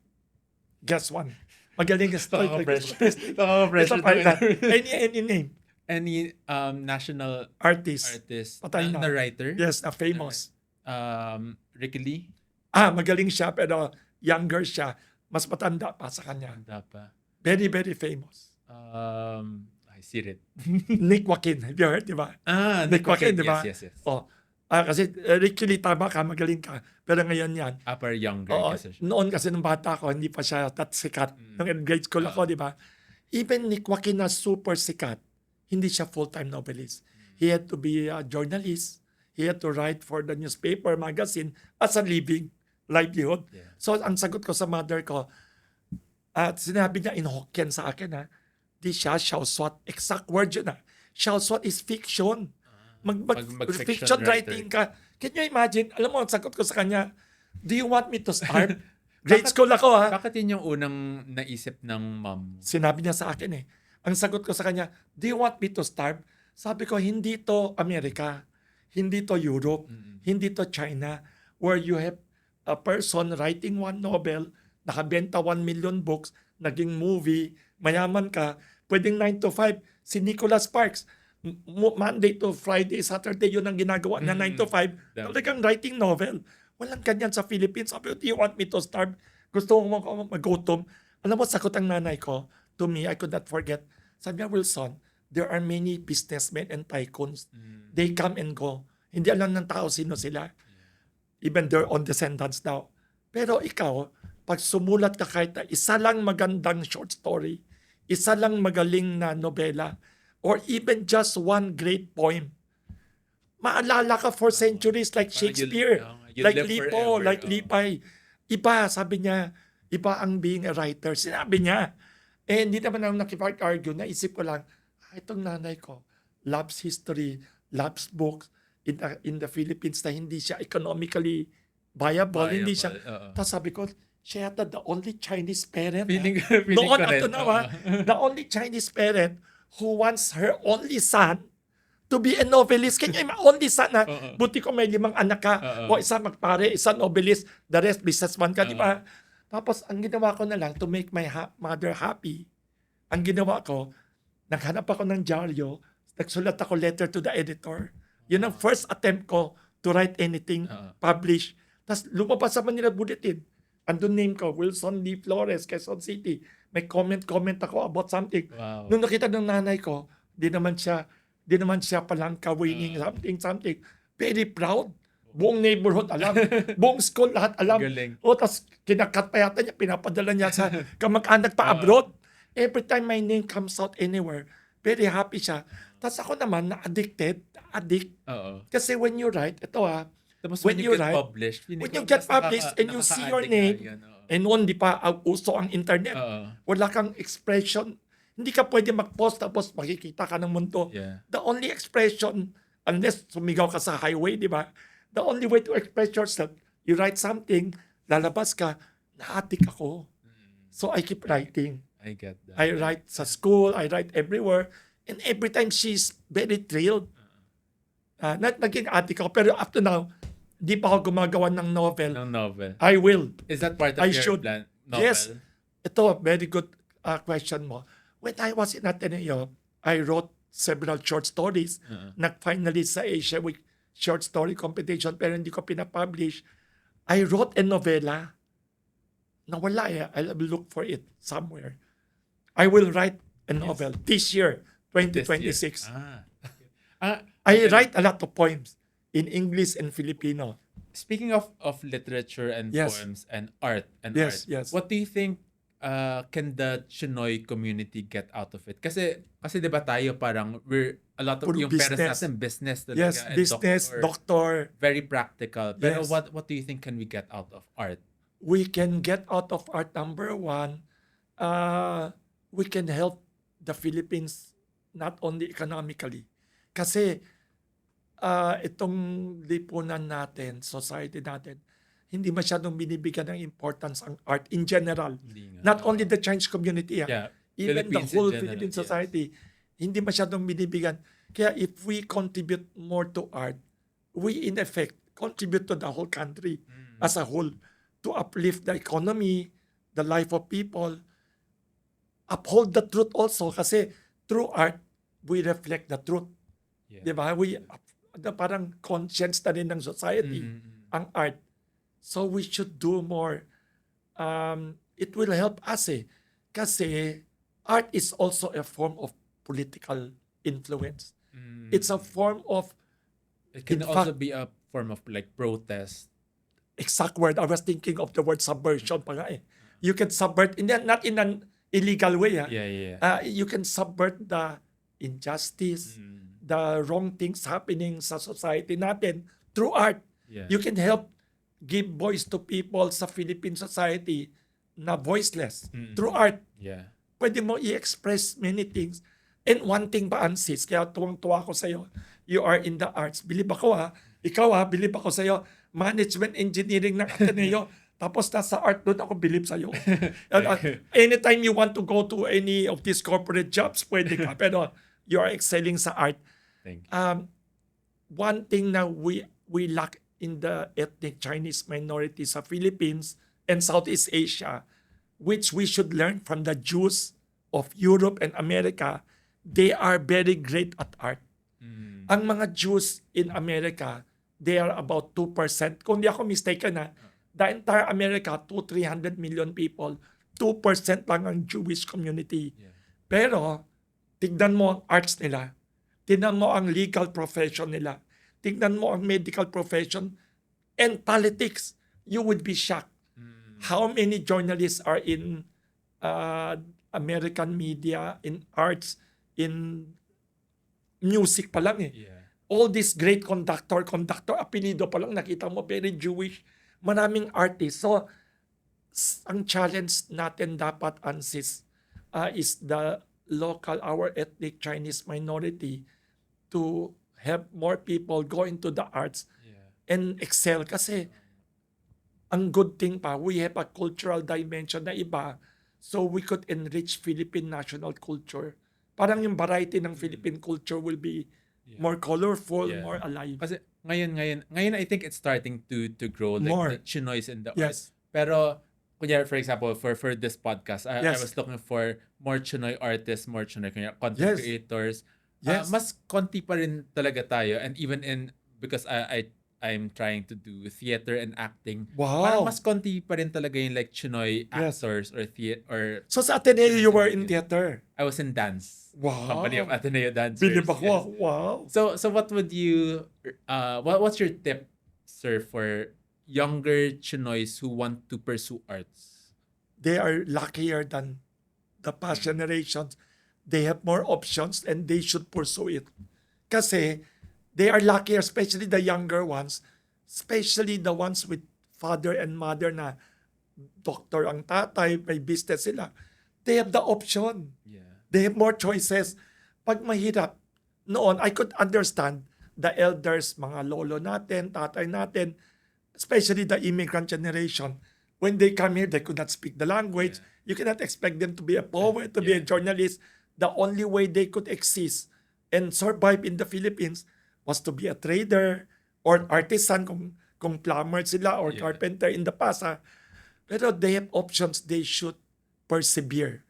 Guess one. Magaling yung story. Any name. Any national Artist. Patay na. na writer? Yes, na famous. Ricky Lee? Magaling siya pero younger siya. Mas matanda pa sa kanya. Handa pa. Very, very famous. I see it. Nick Joaquin. Have you heard, di ba? Nick Joaquin, di ba? Yes. Kasi Ricky Lee, tama ka, magaling ka. Pero ngayon yan. Upper younger. Kasi siya. Noon kasi nung bata ko, hindi pa siya that sikat. Nung in grade school ako, di ba? Even Nick Joaquin na super sikat, hindi siya full-time novelist. He had to be a journalist. He had to write for the newspaper, magazine, as a livelihood. Yeah. So, ang sagot ko sa mother ko, at sinabi niya in Hokkien sa akin, di siya xiaoshuat. Exact word yun Xiaoshuat is fiction. Mag-fiction Fiction writing ka. Can you imagine? Alam mo, ang sagot ko sa kanya, do you want me to starve? Grade school ako Bakit yun yung unang naisip ng mom? Sinabi niya sa akin Ang sagot ko sa kanya, do you want me to starve? Sabi ko, hindi to Amerika. Hindi to Europe. Hindi to China. Where you have a person writing 1 novel, nakabenta 1 million books, naging movie, mayaman ka, pwedeng 9 to 5. Si Nicholas Sparks, Monday to Friday, Saturday, yun ang ginagawa niya, 9 to 5. Talagang writing novel. Walang ganyan sa Philippines. Sabi ko, do you want me to starve? Gusto mo magutom? Alam mo, sakot ang nanay ko. To me, I could not forget. Sabi niya, Wilson, there are many businessmen and tycoons. They come and go. Hindi alam ng tao sino sila. Even their own descendants now. Pero ikaw, pag sumulat ka kahit na isa lang magandang short story, isa lang magaling na nobela, or even just one great poem, maalala ka for centuries like Shakespeare, like Lipo, like Lipay. Iba, sabi niya, iba ang being a writer. Sinabi niya. Hindi naman ako nakipag-argue. Naisip ko lang, itong nanay ko loves history, loves books in the Philippines na hindi siya economically viable, hindi siya. Viable, oo. Tapos sabi ko, siya yata the only Chinese parent. Feeling Noon ko up rin, to now, oo. the only Chinese parent who wants her only son to be a novelist. Can you imagine? Only son na, Oo. buti ko may 5 anak ka, Oo. o isa magpare, isa novelist, the rest businessman ka, di Oo. ba? Tapos, ang ginawa ko na lang to make my mother happy, ang ginawa ko, naghanap ako ng dyaryo, nagsulat ako letter to the editor. Yun ang first attempt ko to write anything, Oo. publish. Tapos lumabas sa Manila Bulletin. Andun name ko, Wilson D. Flores, Quezon City. May comment ako about something. Wow. Nung nakita ng nanay ko, di naman siya palang winning something. Very proud. Buong neighborhood alam. Buong school lahat alam. Galing. O, tapos kinakat pa yata niya, pinapadala niya sa kamag-anak pa abroad. Every time my name comes out anywhere, very happy siya. Tapos ako naman, addict. Oo. Kasi when you write, Tapos when when you you get write, published, when you get published and you see your name, and noon di pa uso ang internet, Oo. wala kang expression. Hindi ka pwede mag-post tapos makikita ka ng mundo. Yeah. The only expression, unless sumigaw ka sa highway, di ba? The only way to express yourself, you write something, lalabas ka, na-addict ako. So I keep writing. I get that. I write sa school, I write everywhere, and every time she's very thrilled. Naging addict ako, pero up to now, di pa ako gumagawa ng novel. Ng novel. I will. Is that part of I your should. plan? Novel? Yes. Ito, very good question mo. When I was in Ateneo, I wrote several short stories. Nag-finalist sa Asia Week short story competition, pero hindi ko pinapublish. I wrote a novela. Nawala eh. I'll look for it somewhere. I will write a novel this year, 2026. I write a lot of poems in English and Filipino. Speaking of literature and Yes. poems and art Yes, yes. what do you think can the Chinoy community get out of it? Kasi 'di ba tayo parang we're a lot of Puro yung parents business. natin business talaga Yes, and business, doctor. very practical. Pero Yes. what do you think can we get out of art? We can get out of art. Number one, we can help the Philippines not only economically. Kasi itong lipunan natin, society natin, hindi masyadong binibigyan ng importance ang art in general. Hindi nga. Not only the Chinese community, Yeah. even the Philippines in whole general, Philippine yes. society, hindi masyadong binibigyan. Kaya if we contribute more to art, we in effect contribute to the whole country as a whole to uplift the economy, the life of people, uphold the truth also kasi through art, we reflect the truth. Yeah. Di ba? Parang conscience na rin ng society, ang art. So we should do more. It will help us kasi art is also a form of political influence. It's a form of, It can in also fact- be a form of like protest. exact word, I was thinking of the word subversion pa nga eh. You can subvert, not in an illegal way. Yeah. You can subvert the injustice, the wrong things happening sa society natin through art. Yeah. You can help give voice to people sa Philippine society na voiceless through art. Yeah. Pwede mo i-express many things. And one thing ba, Ansis, kaya tuwang-tuwa ako sa'yo, you are in the arts. Believe ako ikaw believe ako sa'yo, management engineering ng Ateneo, tapos nasa art doon ako believe sa'yo. Anytime you want to go to any of these corporate jobs, pwede ka. Pero you are excelling sa art. Thank you. One thing na we lack in the ethnic Chinese minority sa Philippines and Southeast Asia, which we should learn from the Jews of Europe and America, they are very great at art. Ang mga Jews in America, they are about 2%. Kung di ako mistaken the entire America, 300 million people, 2% lang ang Jewish community. Yeah. Pero, tignan mo ang arts nila. Tignan mo ang legal profession nila. Tignan mo ang medical profession and politics. You would be shocked. How many journalists are in American media, in arts, in music pa lang Yeah. All this great conductor, apelido pa lang, nakita mo, very Jewish. Maraming artists. So, ang challenge natin dapat, Ansis, is the local, our ethnic Chinese minority to have more people go into the arts Yeah. and excel. Kasi ang good thing pa, we have a cultural dimension na iba, so we could enrich Philippine national culture. Parang yung variety ng Philippine culture will be Yeah. more colorful, Yeah. more alive. Kasi ngayon I think it's starting to grow like More. the Chinoys in the Yes. arts. Pero kunyari, for example, for this podcast, I Yes. was looking for more Chinoy artists, more Chinoy content Yes. creators. Yes. Mas konti pa rin talaga tayo, and even in because I'm trying to do theater and acting. Parang Wow. mas konti pa rin talaga yung like Chinoy Yes. actors or or So sa Ateneo, you were in theater. I was in dance. Wow. Company of Ateneo Dancers. Bilib ako. yes. Wow. So what would you what's your tip, sir, for younger Chinoys who want to pursue arts? They are luckier than the past generations. They have more options and they should pursue it. Kasi they are luckier, especially the younger ones, especially the ones with father and mother na doctor ang tatay, may business sila. They have the option. Yeah. They have more choices. Pag mahirap, noon, I could understand the elders, mga lolo natin, tatay natin, especially the immigrant generation. When they come here, they could not speak the language. You cannot expect them to be a poet, to be a journalist. The only way they could exist and survive in the Philippines was to be a trader or artisan kung plumber sila or carpenter in the past. Pero they have options, they should persevere.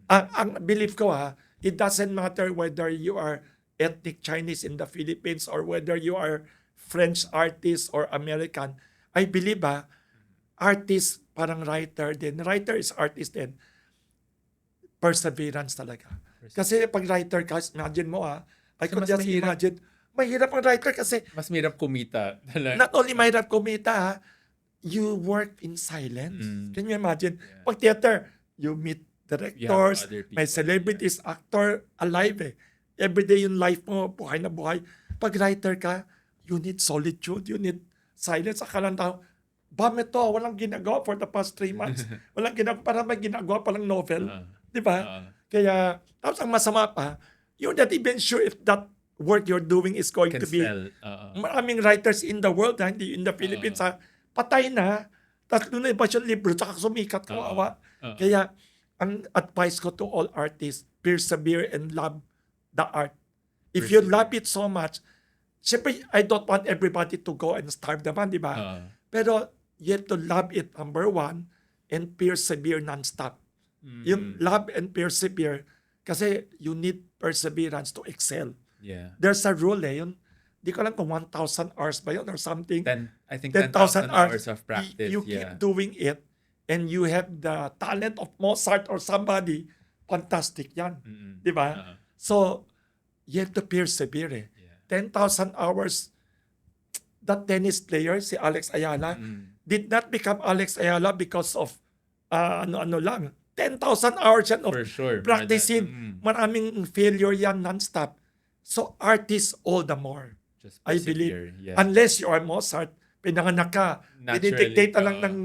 Ang belief ko it doesn't matter whether you are ethnic Chinese in the Philippines or whether you are French artist or American. I believe artist parang writer din. Writer is artist din. Perseverance talaga. Kasi pag writer ka, imagine mo I could mas just mahirap. imagine, mahirap ang writer kasi Mas mahirap kumita. not only mahirap kumita, you work in silence. Can you imagine? Yeah. Pag theater, you meet directors, other people, may celebrities, actor, alive Everyday yung life mo, buhay na buhay. Pag writer ka, you need solitude, you need silence. Akala ng tao, bakit to? Walang ginagawa for the past 3 months. Walang ginagawa, parang may ginagawa palang novel. Di ba? Kaya, tapos ang masama pa, you're not even sure if that work you're doing is going Can to be. sell. Maraming writers in the world, hindi in the Philippines, patay na. Tatlo na iba yung libro, tsaka sumikat, kawawa. Kaya, ang advice ko to all artists, persevere and love the art. If you love it so much, syempre, I don't want everybody to go and starve naman, di ba? Pero, you have to love it, number one, and persevere non-stop. Yung love and persevere, kasi you need perseverance to excel. Yeah. There's a rule yun. Di ko alam kung 1,000 hours ba yun or something. I think 10,000 10,000 hours of practice. You keep doing it and you have the talent of Mozart or somebody, fantastic yan. Di ba? So, you have to persevere 10,000 hours. That tennis player, si Alex Ayala, did not become Alex Ayala because of ano-ano lang. 10,000 hours yan of For sure. practicing. Maraming failure yan non-stop. So, artists all the more. Just I persevere. believe. Yeah. Unless you are Mozart, pinanganak ka, Naturally, dinidictate lang ng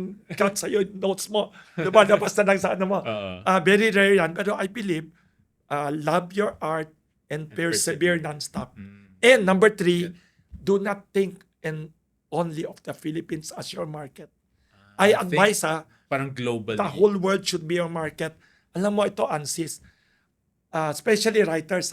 God sa'yo yung notes mo. Lumalabas na lang sa ano mo. Very rare yan. Pero I believe, love your art and persevere non-stop. And number 3, do not think and only of the Philippines as your market. I advise parang globally. the whole world should be your market. Alam mo ito, Ansis, especially writers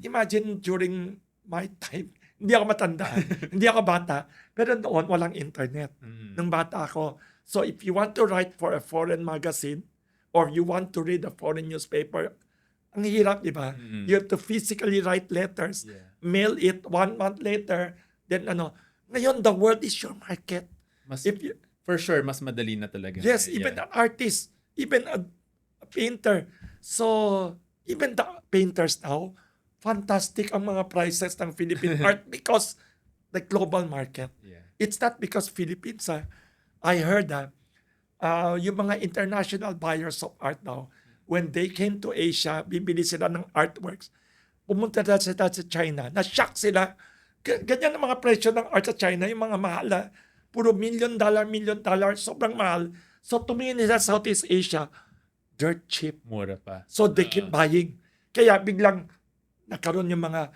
imagine during my time, hindi ako matanda, hindi ako bata, pero noon walang internet. Nung bata ako. So if you want to write for a foreign magazine or you want to read a foreign newspaper, ang hirap, di ba? You have to physically write letters, mail it 1 month later, then ngayon the world is your market. For sure, mas madali na talaga. Yes, even an artist, even a painter. So, even the painters now, fantastic ang mga prices ng Philippine art because the global market. Yeah. It's not because Philippines. I heard yung mga international buyers of art now, when they came to Asia, bibili sila ng artworks. Pumunta na sila sa China, na-shock sila. Ganyan ang mga presyo ng art sa China, yung mga mahal puro $1 million, sobrang mahal. So tumingin nila sa Southeast Asia, dirt cheap. Mura pa. So they keep buying. Kaya biglang nagkaroon yung mga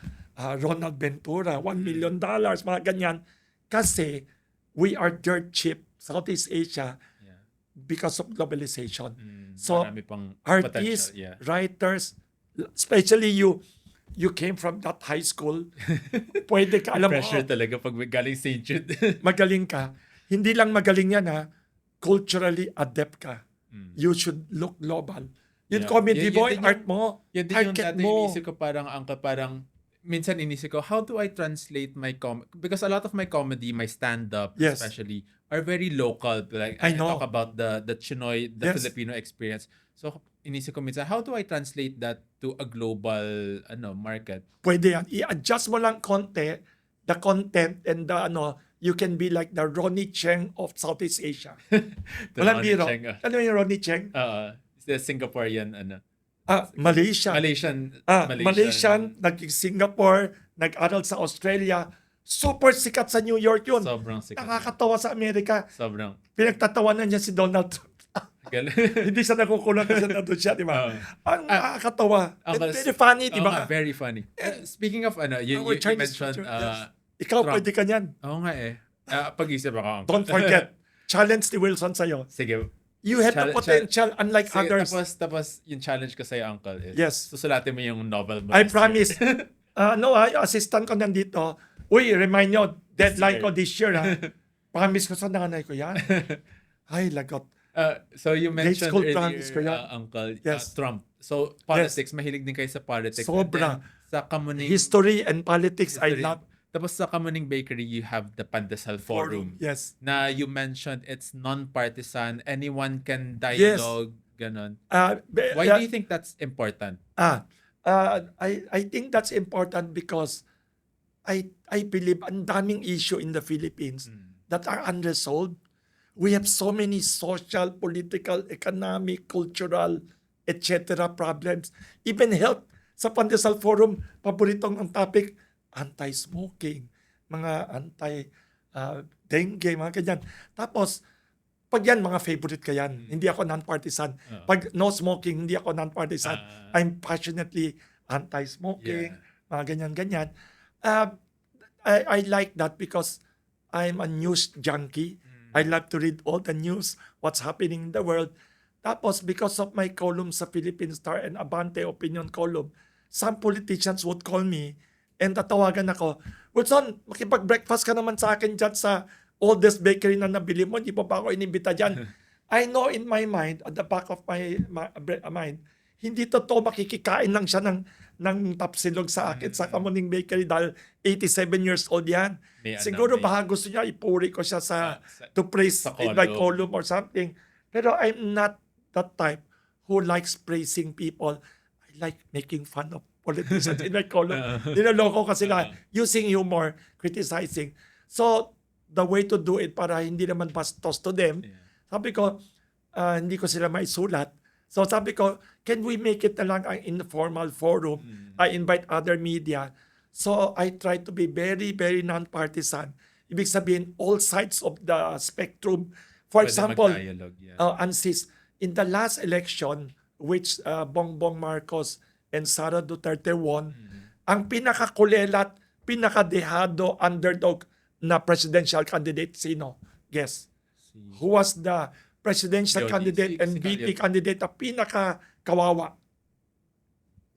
Ronald Ventura, $1 million, mga ganyan. Kasi we are dirt cheap, Southeast Asia, Yeah. because of globalization. So, Marami pang artists, potential. Yeah. writers, especially you came from that high school, pwede ka, alam mo, Pressure talaga pag galing St. Jude. magaling ka. Hindi lang magaling yan culturally adept ka. You should look global. Yung Yeah. comedy Yun mo, din yung art mo, Yan din yung target dati mo. inisip ko parang, minsan inisip ko, how do I translate my because a lot of my comedy, my stand-up Yes. especially, are very local. Like, I I know. talk about the Chinoy, the Yes. Filipino experience. So, inisip ko minsan, how do I translate that to a global market? Pwede yan. I-adjust mo lang konti, the content and you can be like the Ronnie Cheng of Southeast Asia. The Walang Ronnie biro. Cheng, Ano yung Ronnie Cheng? the Singaporean, Malaysia. Malaysian, nag-Singapore, nag-aral sa Australia. Super sikat sa New York yun. sobrang sikat. Nakakatawa sa Amerika. Sobrang. Pinagtatawanan niya si Donald Trump. Hindi siya nakukulang kasi nandun siya, di ba? Ang nakakatawa. Uncle, And very funny, di ba? Very funny. Speaking of you Our Chinese mentioned culture, yes. Ikaw, Trump. pwede ka niyan. Oo nga eh. Pag-isip ako. Don't forget. Challenge ni Wilson sa'yo. Sige. You have the potential unlike Sige, others. Tapos yung challenge ko sa'yo, Uncle, is Yes. susulatin mo yung novel mo. I this promise. year. Yung assistant ko nandito, uy, remind nyo, deadline year. ko this year. Promise ko sa nanay ko yan. Ay, lagot. So you mentioned school earlier, promise ko yan. Uncle, Yes. Trump. So politics, mahilig din kayo sa politics. Sobra. And then, sa Kamuning History and politics, I History. love. Tapos sa Kamuning Bakery, you have the Pandesal Forum. Yes. Na you mentioned it's non-partisan, anyone can dialogue, ganon. Why do you think that's important? I think that's important because I believe ang daming issue in the Philippines that are unresolved. We have so many social, political, economic, cultural, etc. problems. Even health. Sa Pandesal Forum, paboritong ang topic, anti-smoking, mga anti-dengue, mga ganyan. Tapos, pag yan, mga favorite ka yan. Hindi ako non-partisan. Pag no smoking, hindi ako non-partisan. I'm passionately anti-smoking, mga ganyan-ganyan. I like that because I'm a news junkie. I love to read all the news, what's happening in the world. Tapos, because of my column sa Philippine Star and Abante Opinion column, some politicians would call me and tatawagan ako, Wilson, makipag-breakfast ka naman sa akin dyan sa oldest bakery na nabili mo, hindi pa ako inimbita dyan. I know in my mind, at the back of my mind, hindi totoo, makikikain lang siya ng tapsilog sa akin sa Kamuning Bakery dahil 87 years old yan. Siguro baka gusto niya ipuri ko siya to praise in my column or something. Pero I'm not that type who likes praising people. I like making fun of politicians in my column. Nilaloko kasi na using humor, criticizing. So, the way to do it para hindi naman bastos to them, sabi ko, hindi ko sila maisulat. So sabi ko, can we make it na lang ang informal forum? I invite other media. So I try to be very, very non-partisan. Ibig sabihin, all sides of the spectrum. For example, Ansis, in the last election, which Bongbong Marcos and Sara Duterte won, ang pinakakulelat, pinakadehado underdog na presidential candidate, sino? Guess. Who was the presidential candidate and VP candidate na pinaka-kawawa?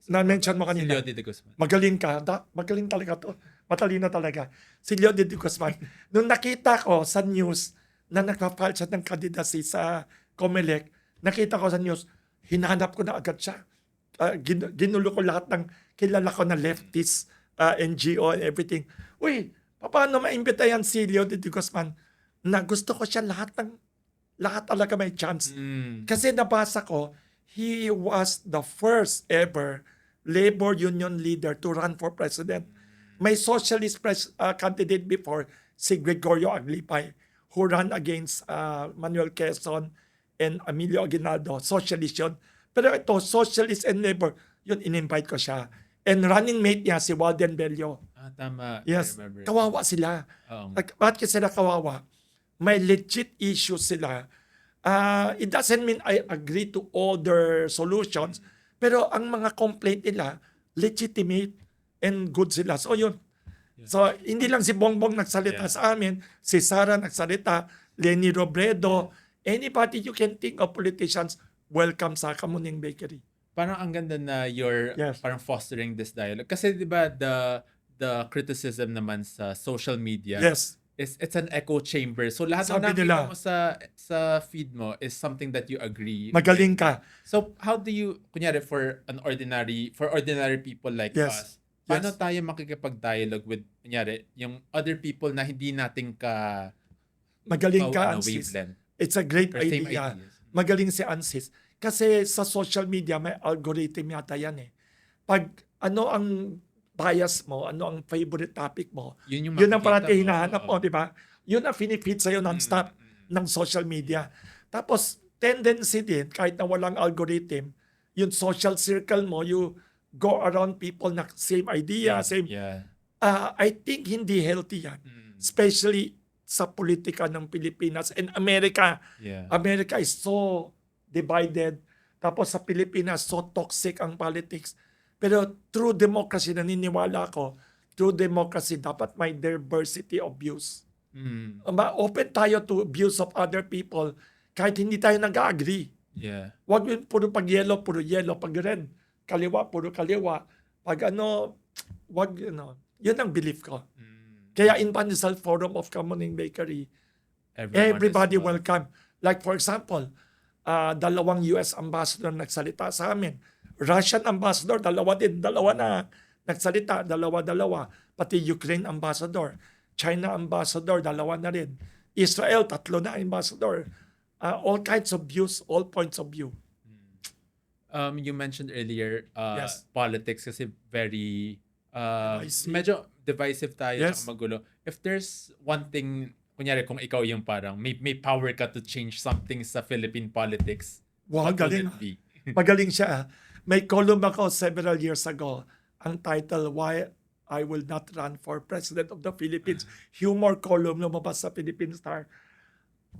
Na-mention mo kanina. Si Leody de Guzman. Magaling ka. Magaling talaga to. Matalino talaga. Si Leody de Guzman. Nung nakita ko sa news na nagpa-file siya ng candidacy sa Comelec, nakita ko sa news, hinanap ko na agad siya. Ginulo ko lahat ng kilala ko na leftist, NGO and everything. Uy, paano maimbita yan si Leody de Guzman? Na gusto ko siya lahat talaga may chance. Kasi nabasa ko, he was the first ever labor union leader to run for president. May socialist candidate before, si Gregorio Aglipay, who ran against Manuel Quezon and Emilio Aguinaldo. Socialist yun. Pero ito, socialist and labor, yun in-invite ko siya. And running mate niya, si Walden Bello. Tama. Yes, kawawa sila. Bakit sila kawawa? May legit issues sila. It doesn't mean I agree to all their solutions, Pero ang mga complaint nila, legitimate and good sila. So yun. So hindi lang si Bongbong nagsalita Yeah. sa amin, si Sara nagsalita, Lenny Robredo, anybody you can think of politicians, welcome sa Kamuning Bakery. Parang ang ganda na you're Yes. parang fostering this dialogue. Kasi 'di ba the criticism naman sa social media Yes. is it's an echo chamber. So lahat Sabi ng nakikita nila. mo sa feed mo is something that you agree. Magaling ka. So how do you kunyari for ordinary people like Yes. us, paano Yes. tayo makikipag-dialogue with kunyari yung other people na hindi natin ka Magaling ka, ano, Ansis. wavelength It's a great or same idea. ideas? Magaling si Ansis. Kasi sa social media, may algorithm yata yan eh. Pag ano ang bias mo, ano ang favorite topic mo, Yun yung yun ang makikita parati mo, hinahanap oo. mo, di ba? Yun ang finifeed sa'yo non-stop ng social media. Tapos, tendency din, kahit na walang algorithm, yung social circle mo, you go around people na same idea, same. Yeah. I think hindi healthy yan. Especially sa politika ng Pilipinas and America. Yeah. America is so divided. Tapos sa Pilipinas, so toxic ang politics. Pero through democracy, naniniwala ako, through democracy, dapat may diversity of views. Open tayo to views of other people kahit hindi tayo nag-agree. Yeah. Wag yun puro pag yellow, pag red. Kaliwa, puro kaliwa. Pag wag, yun ang belief ko. Kaya in Pandesal Forum of Kamuning Bakery, everybody is welcome. Like for example, dalawang US ambassador nagsalita sa amin. Russian ambassador, dalawa na nagsalita, dalawa. Pati Ukraine ambassador. China ambassador, dalawa na rin. Israel, 3 na ambassador. All kinds of views, all points of view. You mentioned earlier Yes. politics kasi very Divisive. medyo divisive tayo Yes. at magulo. If there's one thing, kunyari kung ikaw yung parang may power ka to change something sa Philippine politics, Wow, what would galing. it be? Magaling siya. May column ako several years ago. Ang title, Why I Will Not Run for President of the Philippines. Humor column lumabas sa Philippine Star.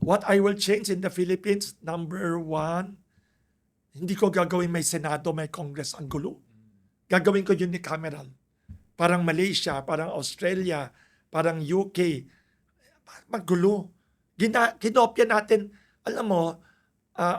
What I will change in the Philippines, number 1, hindi ko gagawin may Senado, may Congress. Ang gulo. Gagawin ko unicameral. Parang Malaysia, parang Australia, parang UK. Magulo. Kinopya natin. Alam mo,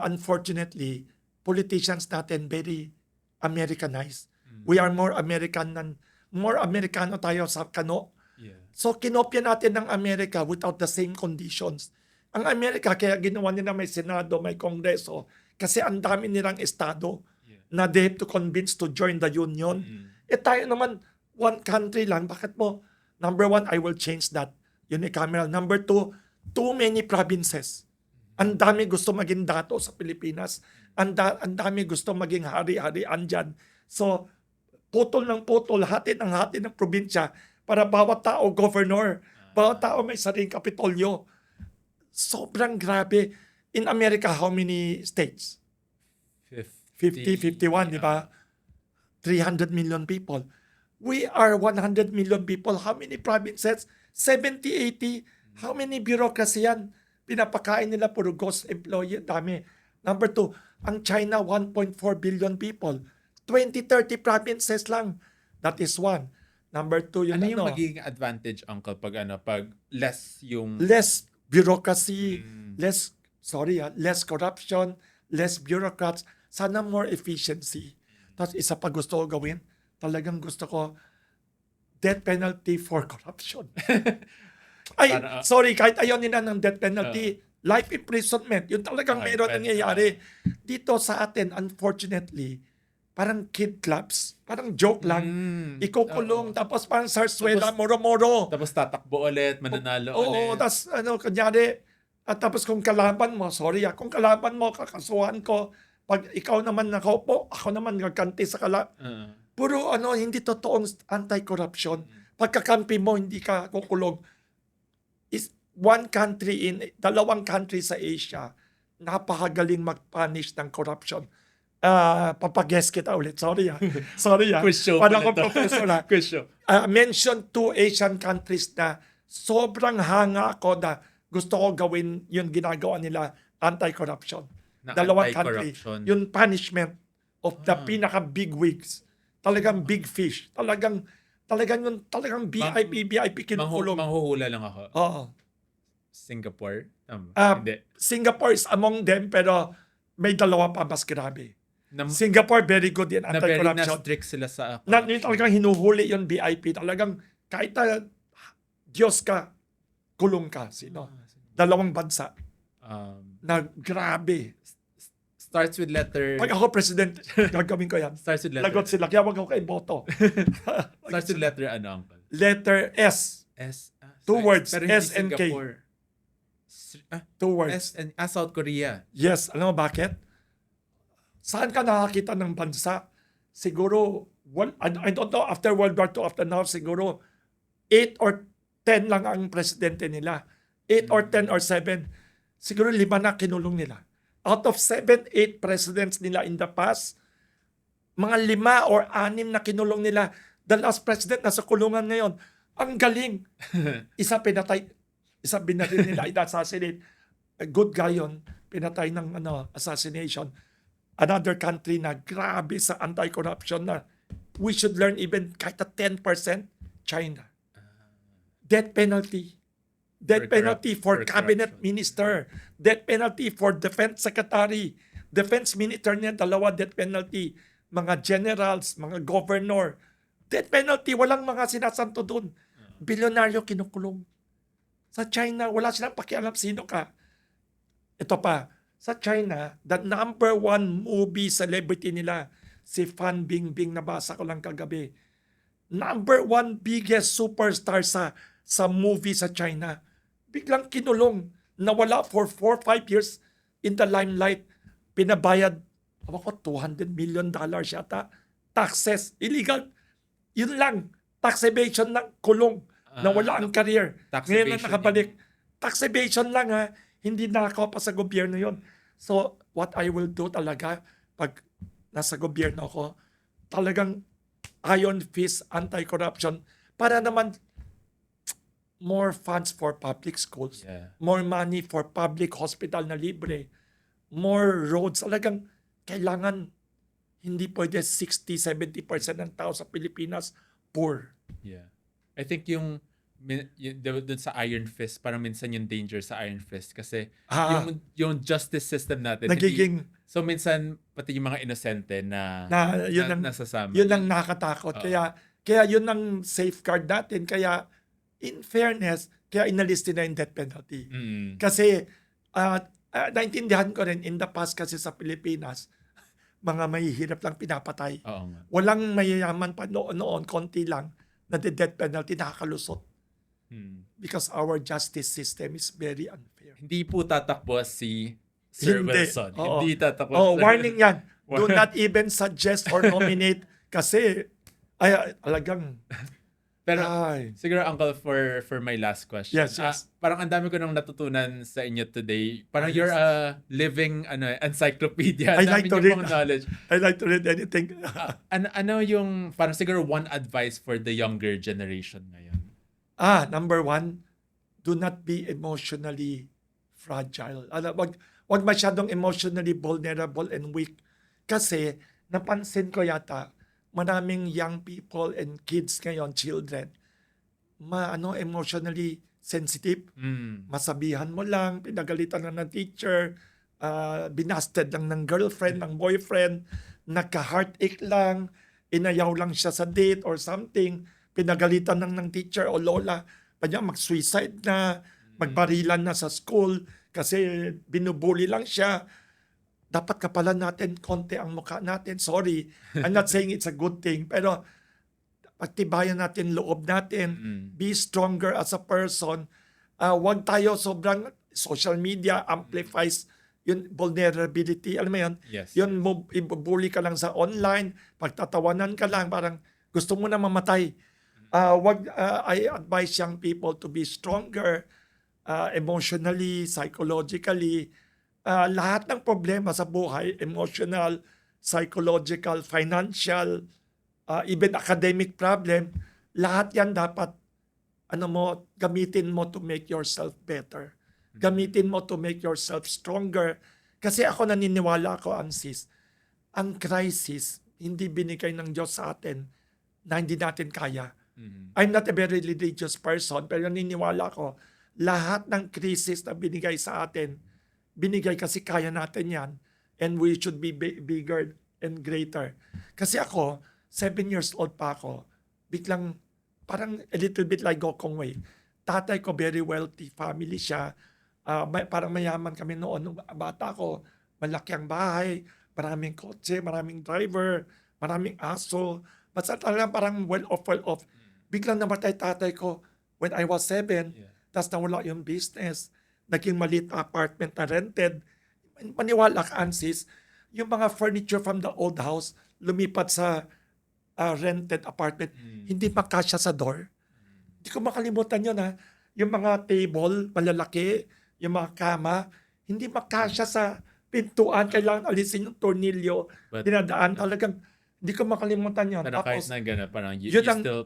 unfortunately, politicians natin very Americanized. We are more Amerikano tayo sa kano. Yeah. So kinopya natin ng Amerika without the same conditions. Ang Amerika kaya ginawa nila may Senado, may Kongreso kasi ang dami nilang estado na they have to convince to join the union. Tayo naman one country lang. Bakit mo? Number 1, I will change that unicameral. Number 2, too many provinces. Ang dami gusto maging dato sa Pilipinas. Ang dami gusto maging hari-harian dyan. So, putol ng hati ng probinsya para bawat tao governor, bawat tao may sariling kapitolyo. Sobrang grabe. In America, how many states? 50, 51, di ba? 300 million people. We are 100 million people. How many provinces? 70, 80. How many bureaucracy yan? Pinapakain nila puro ghost employee. Dami. Number 2, ang China, 1.4 billion people. 20, 30 provinces lang. That is 1. Number 2, Ano yung magiging advantage, Uncle, pag less yung less bureaucracy, less corruption, less bureaucrats, sana more efficiency. Tapos isa pa gusto ko gawin, talagang gusto ko death penalty for corruption. Ay, sorry, kahit ayaw nila ng death penalty, life imprisonment, yun talagang meron nangyayari. Dito sa atin, unfortunately, parang kid clubs, parang joke lang. Ikukulong, tapos parang sarswela, moro-moro. Tapos tatakbo ulit, mananalo Oo, ulit. tapos kanyari, at tapos kung kalaban mo, kung kalaban mo, kakasuhan ko, pag ikaw naman nakaupo, ako naman gaganti sa Puro hindi totoong anti-corruption. Pagkakampi mo, hindi ka kukulong. Is dalawang country sa Asia, napakagaling mag-punish ng corruption. Papag-guess kita ulit. Sorry. Quiz show Parang pala ako to. professor Quiz show. Mention 2 Asian countries na sobrang hanga ako na gusto ko gawin yung ginagawa nila, anti-corruption. Na Dalawang country. anti-corruption. Yung punishment. of the Ah. pinaka-big wigs. Talagang big fish. Talagang VIP kinukulong. Manghuhula lang ako. Oo. Singapore? Ah, Hindi. Singapore is among them, pero may dalawa pa mas grabe. Na, Singapore, very good in na very anti-corruption. strict sila sa Na corruption. talagang hinuhuli yung VIP. Talagang kahit na Diyos ka, kulong ka. Sino? Dalawang bansa na grabe. Starts with letter... Pag ako president, gagawin ko yan. Starts with letter... Lagot sila. Kaya wag ako kay boto. Starts with letter ano, Uncle? Letter S. S. Two words, Pero hindi S and K. Singapore. 2 words. S and South Korea. Yes. Alam mo bakit? Saan ka nakakita ng bansa? Siguro, I don't know, after World War II, after now, siguro 8 or 10 lang ang presidente nila. 8 or 10 or 7. Siguro 5 na kinulong nila. Out of 7, 8 presidents nila in the past, mga 5 or 6 na kinulong nila. The last president nasa kulungan ngayon. Ang galing. Isa pinatay, isa binaril nila, assassinate. A good guy yun, pinatay ng assassination. Another country na grabe sa anti-corruption na we should learn even kahit 10%, China. Death penalty. Death penalty for cabinet corruption. minister. Death penalty for defense secretary. Defense minister niya, 2 death penalty. Mga generals, mga governor. Death penalty, walang mga sinasanto doon. Bilyonaryo kinukulong. Sa China, wala silang pakialam sino ka. Ito pa, sa China, the number 1 movie celebrity nila, si Fan Bingbing, nabasa ko lang kagabi. Number 1 biggest superstar sa movie sa China. Biglang kinulong, nawala for 4-5 years in the limelight. Pinabayad, $200 million yata. Taxes, illegal. Yun lang, tax evasion lang, kulong. Nawala ang career. Tax Ngayon na evasion nakabalik. Tax evasion lang ha, hindi nakakaw pa sa gobyerno yon. So, what I will do talaga, pag nasa gobyerno ko, talagang iron fist, anti-corruption, para naman more funds for public schools, Yeah. more money for public hospital na libre, more roads. Talagang kailangan, hindi pwede 60-70% ng tao sa Pilipinas poor. Yeah. I think yung dun sa Iron Fist, parang minsan yung danger sa Iron Fist kasi yung justice system natin Nagiging, so minsan pati yung mga inosente na yun ang nasasama. yun ang nakakatakot. Kaya yun ang safeguard natin. Kaya in fairness, kaya inalis nila yung death penalty. Kasi naintindihan ko rin in the past kasi sa Pilipinas, mga mahihirap lang pinapatay. Oo nga. Walang mayayaman pa noon, konti lang na the death penalty nakakalusot. Because our justice system is very unfair. Hindi po tatakbo si Sir Wilson. Oo. Hindi tatakbo. Warning yan. Do not even suggest or nominate kasi talagang Pero siguro, Uncle, for my last question. Yes. Parang ang dami ko nang natutunan sa inyo today. Parang you're a living encyclopedia. I like to read. Knowledge. I like to read anything. Ano yung parang siguro one advice for the younger generation ngayon? Number 1, do not be emotionally fragile. Wag masyadong emotionally vulnerable and weak. Kasi napansin ko yata, maraming young people and kids ngayon, children, emotionally sensitive. Masabihan mo lang, pinagalitan lang ng teacher, binasted lang ng girlfriend, ng boyfriend, nagka-heartache lang, inayaw lang siya sa date or something, pinagalitan lang ng teacher o lola, kanya mag-suicide na, magbarilan na sa school kasi binubuli lang siya. Dapat kapalan natin konti ang mukha natin. Sorry, I'm not saying it's a good thing, pero pagtibayan natin loob natin, be stronger as a person. Huwag tayo sobrang, social media amplifies yung vulnerability. Alam mo yun? Yes. Yun, ibubuli ka lang sa online, pagtatawanan ka lang, parang gusto mo na mamatay. I advise young people to be stronger emotionally, psychologically. Lahat ng problema sa buhay, emotional, psychological, financial, even academic problem, lahat yan dapat gamitin mo to make yourself better. Gamitin mo to make yourself stronger. Kasi ako naniniwala ako, Ansis, ang crisis, hindi binigay ng Diyos sa atin na hindi natin kaya. I'm not a very religious person, pero naniniwala ko, lahat ng crisis na binigay sa atin, binigay kasi kaya natin yan, and we should be bigger and greater. Kasi ako, 7 years old pa ako, biglang, parang a little bit like Gokong Wei. Tatay ko, very wealthy family siya. Parang mayaman kami noon. Nung bata ko, malaki ang bahay, maraming kotse, maraming driver, maraming aso. Basta talagang parang well off. Biglang namatay tatay ko when I was 7. Yeah. Tapos nawala yung business. Naging maliit na apartment na rented. Maniwala ka, Ansis, yung mga furniture from the old house, lumipat sa rented apartment, hindi makasya sa door. Hindi ko makalimutan yun, ha. Yung mga table, malalaki, yung mga kama, hindi makasya sa pintuan, kailangan alisin yung tornilyo, But- dinadaan, talagang, hindi ko makalimutan yun. Pero kahit Tapos, na gano'n, parang you yun ang- still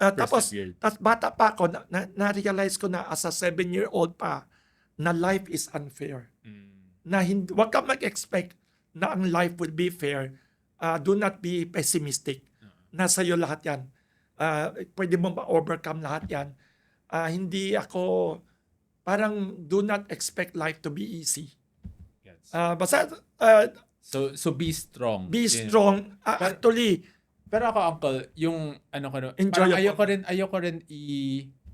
tapos persevered. bata pa ako, na-realize ko na as a 7-year-old pa, na life is unfair. Na wag ka mag-expect na ang life will be fair. Do not be pessimistic. Nasa iyo lahat yan. Pwede mo ma-overcome lahat yan. Hindi ako, parang do not expect life to be easy. Yes. Basta So be strong. be Yun. strong. Actually, Pero ako, uncle, yung ano ko, Enjoy parang ayoko rin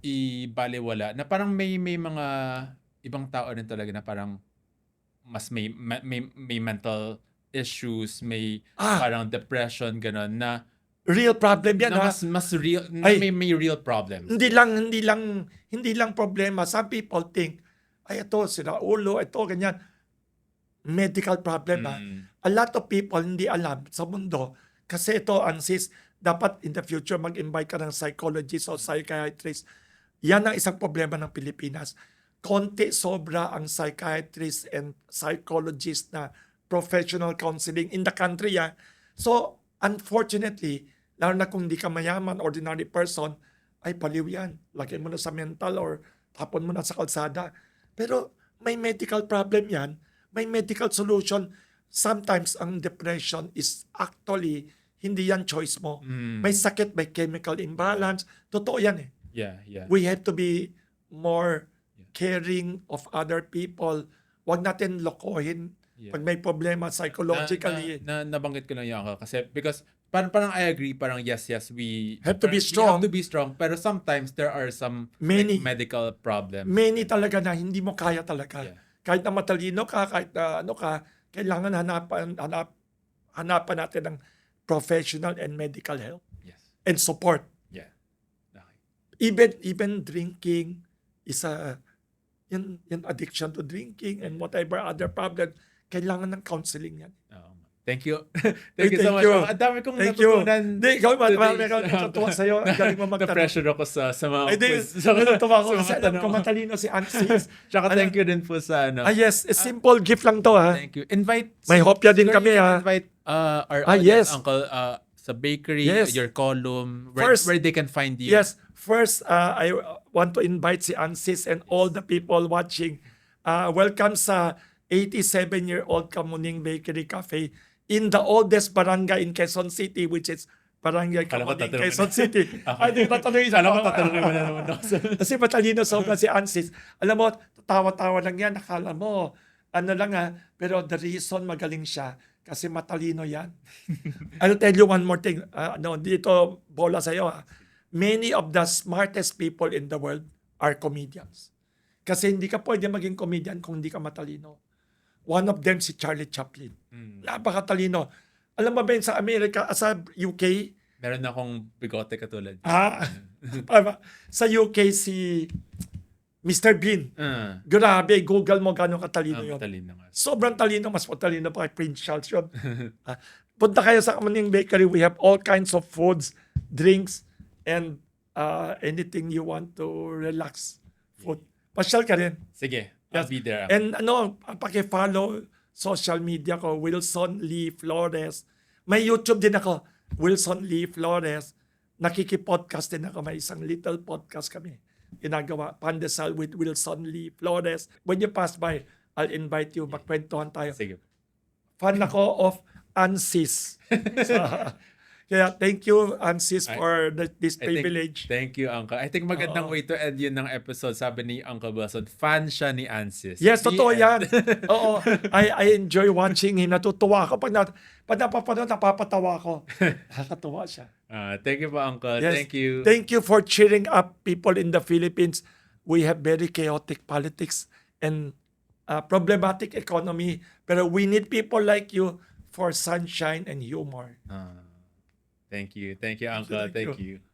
ibaliwala na parang may mga ibang tao rin talaga na parang mas may mental issues, may parang depression, gano'n, na real problem yan, ha? mas real, na Ay. may real problems. Hindi lang problema. Some people think, ay ito, sira ulo, ito, ganyan. Medical problem, ha? A lot of people hindi alam sa mundo. Kasi ito, Ansis, dapat in the future mag-invite ka ng psychologist o psychiatrist. Yan ang isang problema ng Pilipinas. Konti sobra ang psychiatrist and psychologist na professional counseling in the country. So, unfortunately, lalo na kung hindi ka mayaman, ordinary person, ay paliw yan. Lagay mo na sa mental or tapon mo na sa kalsada. Pero may medical problem yan. May medical solution. Sometimes ang depression is actually hindi yan choice mo. May sakit, may chemical imbalance. Totoo yan eh. Yeah. We have to be more caring of other people. Huwag natin lokohin pag may problema psychologically. Nabanggit ko lang yun ako kasi because parang I agree, parang yes, we Have to be we strong. have to be strong, pero sometimes there are some Many. like, medical problems. Many talaga na hindi mo kaya talaga. Yeah. Kahit na matalino ka, kahit na ano ka, kailangan hanapan natin ng professional and medical help Yes. and support. Yeah. Okay. Even drinking is yung addiction to drinking and whatever other problem, kailangan ng counseling yan. Thank you. Thank you so thank much. you. Ang dami kong Thank you. natutunan. Hindi, ikaw, today. marami ka natutuwa sa'yo. Ang galing mo magtanong. Na-pressure ako sa mga Ay, di, quiz. natutuwa ako sa mga kasi alam ko tanong. matalino si Ansis. Tsaka thank you din po sa ano. Yes, a simple gift lang to, ha. Thank you. Invite. May hopya din siguro kami, you can ha. Invite our audience, Yes. Uncle, sa bakery, Yes. your column, First- where they can find you. Yes, first, I want to invite si Ansis and all the people watching. Welcome sa 87-year-old Kamuning Bakery Cafe in the oldest barangay in Quezon City, which is Barangay Kala ko Kamuning, tatanungin. Quezon City. Ay, di ba tanongin? Alam ko tatanungin mo na naman ako. Kasi matalino sobra si Ansis. Alam mo, tawa-tawa lang yan. Nakala mo, ano lang pero the reason magaling siya, kasi matalino yan. I'll tell you one more thing. Dito, bola sa'yo. Many of the smartest people in the world are comedians. Kasi hindi ka pwede maging comedian kung hindi ka matalino. One of them si Charlie Chaplin. Napakatalino. Alam mo ba yun, sa Amerika, sa UK, Meron akong bigote katulad. sa UK si Mr. Bean. Ah, Grabe, Google mo gano'ng katalino yun. talino nga. Sobrang talino, mas matalino pa kay Prince Charles yun. Punta kayo sa Kamuning Bakery. We have all kinds of foods, drinks, and anything you want to relax. Food. Pasyal ka rin. Sige, I'll Yes. be there. And paki-follow social media ko, Wilson Lee Flores. May YouTube din ako, Wilson Lee Flores. Nakikipodcast din ako. May isang little podcast kami. Ginagawa, Pandesal with Wilson Lee Flores. When you pass by, I'll invite you. Magkwentuhan tayo. Sige. Fan ako of Ansis. So, kaya thank you, Ansis, I- for this I think, privilege. thank you, Uncle. I think magandang Oo. way to end yun ng episode. Sabi ni Uncle Wilson, fan siya ni Ansis. Yes, The totoo end. yan. Oo, I enjoy watching him. Natutuwa ako. Pag napapanood, napapatawa ako. Nakakatuwa siya. Thank you po, Uncle. Yes. Thank you. Thank you for cheering up people in the Philippines. We have very chaotic politics and problematic economy. Pero we need people like you for sunshine and humor. Thank you. Thank you, Uncle. Thank Thank you. you.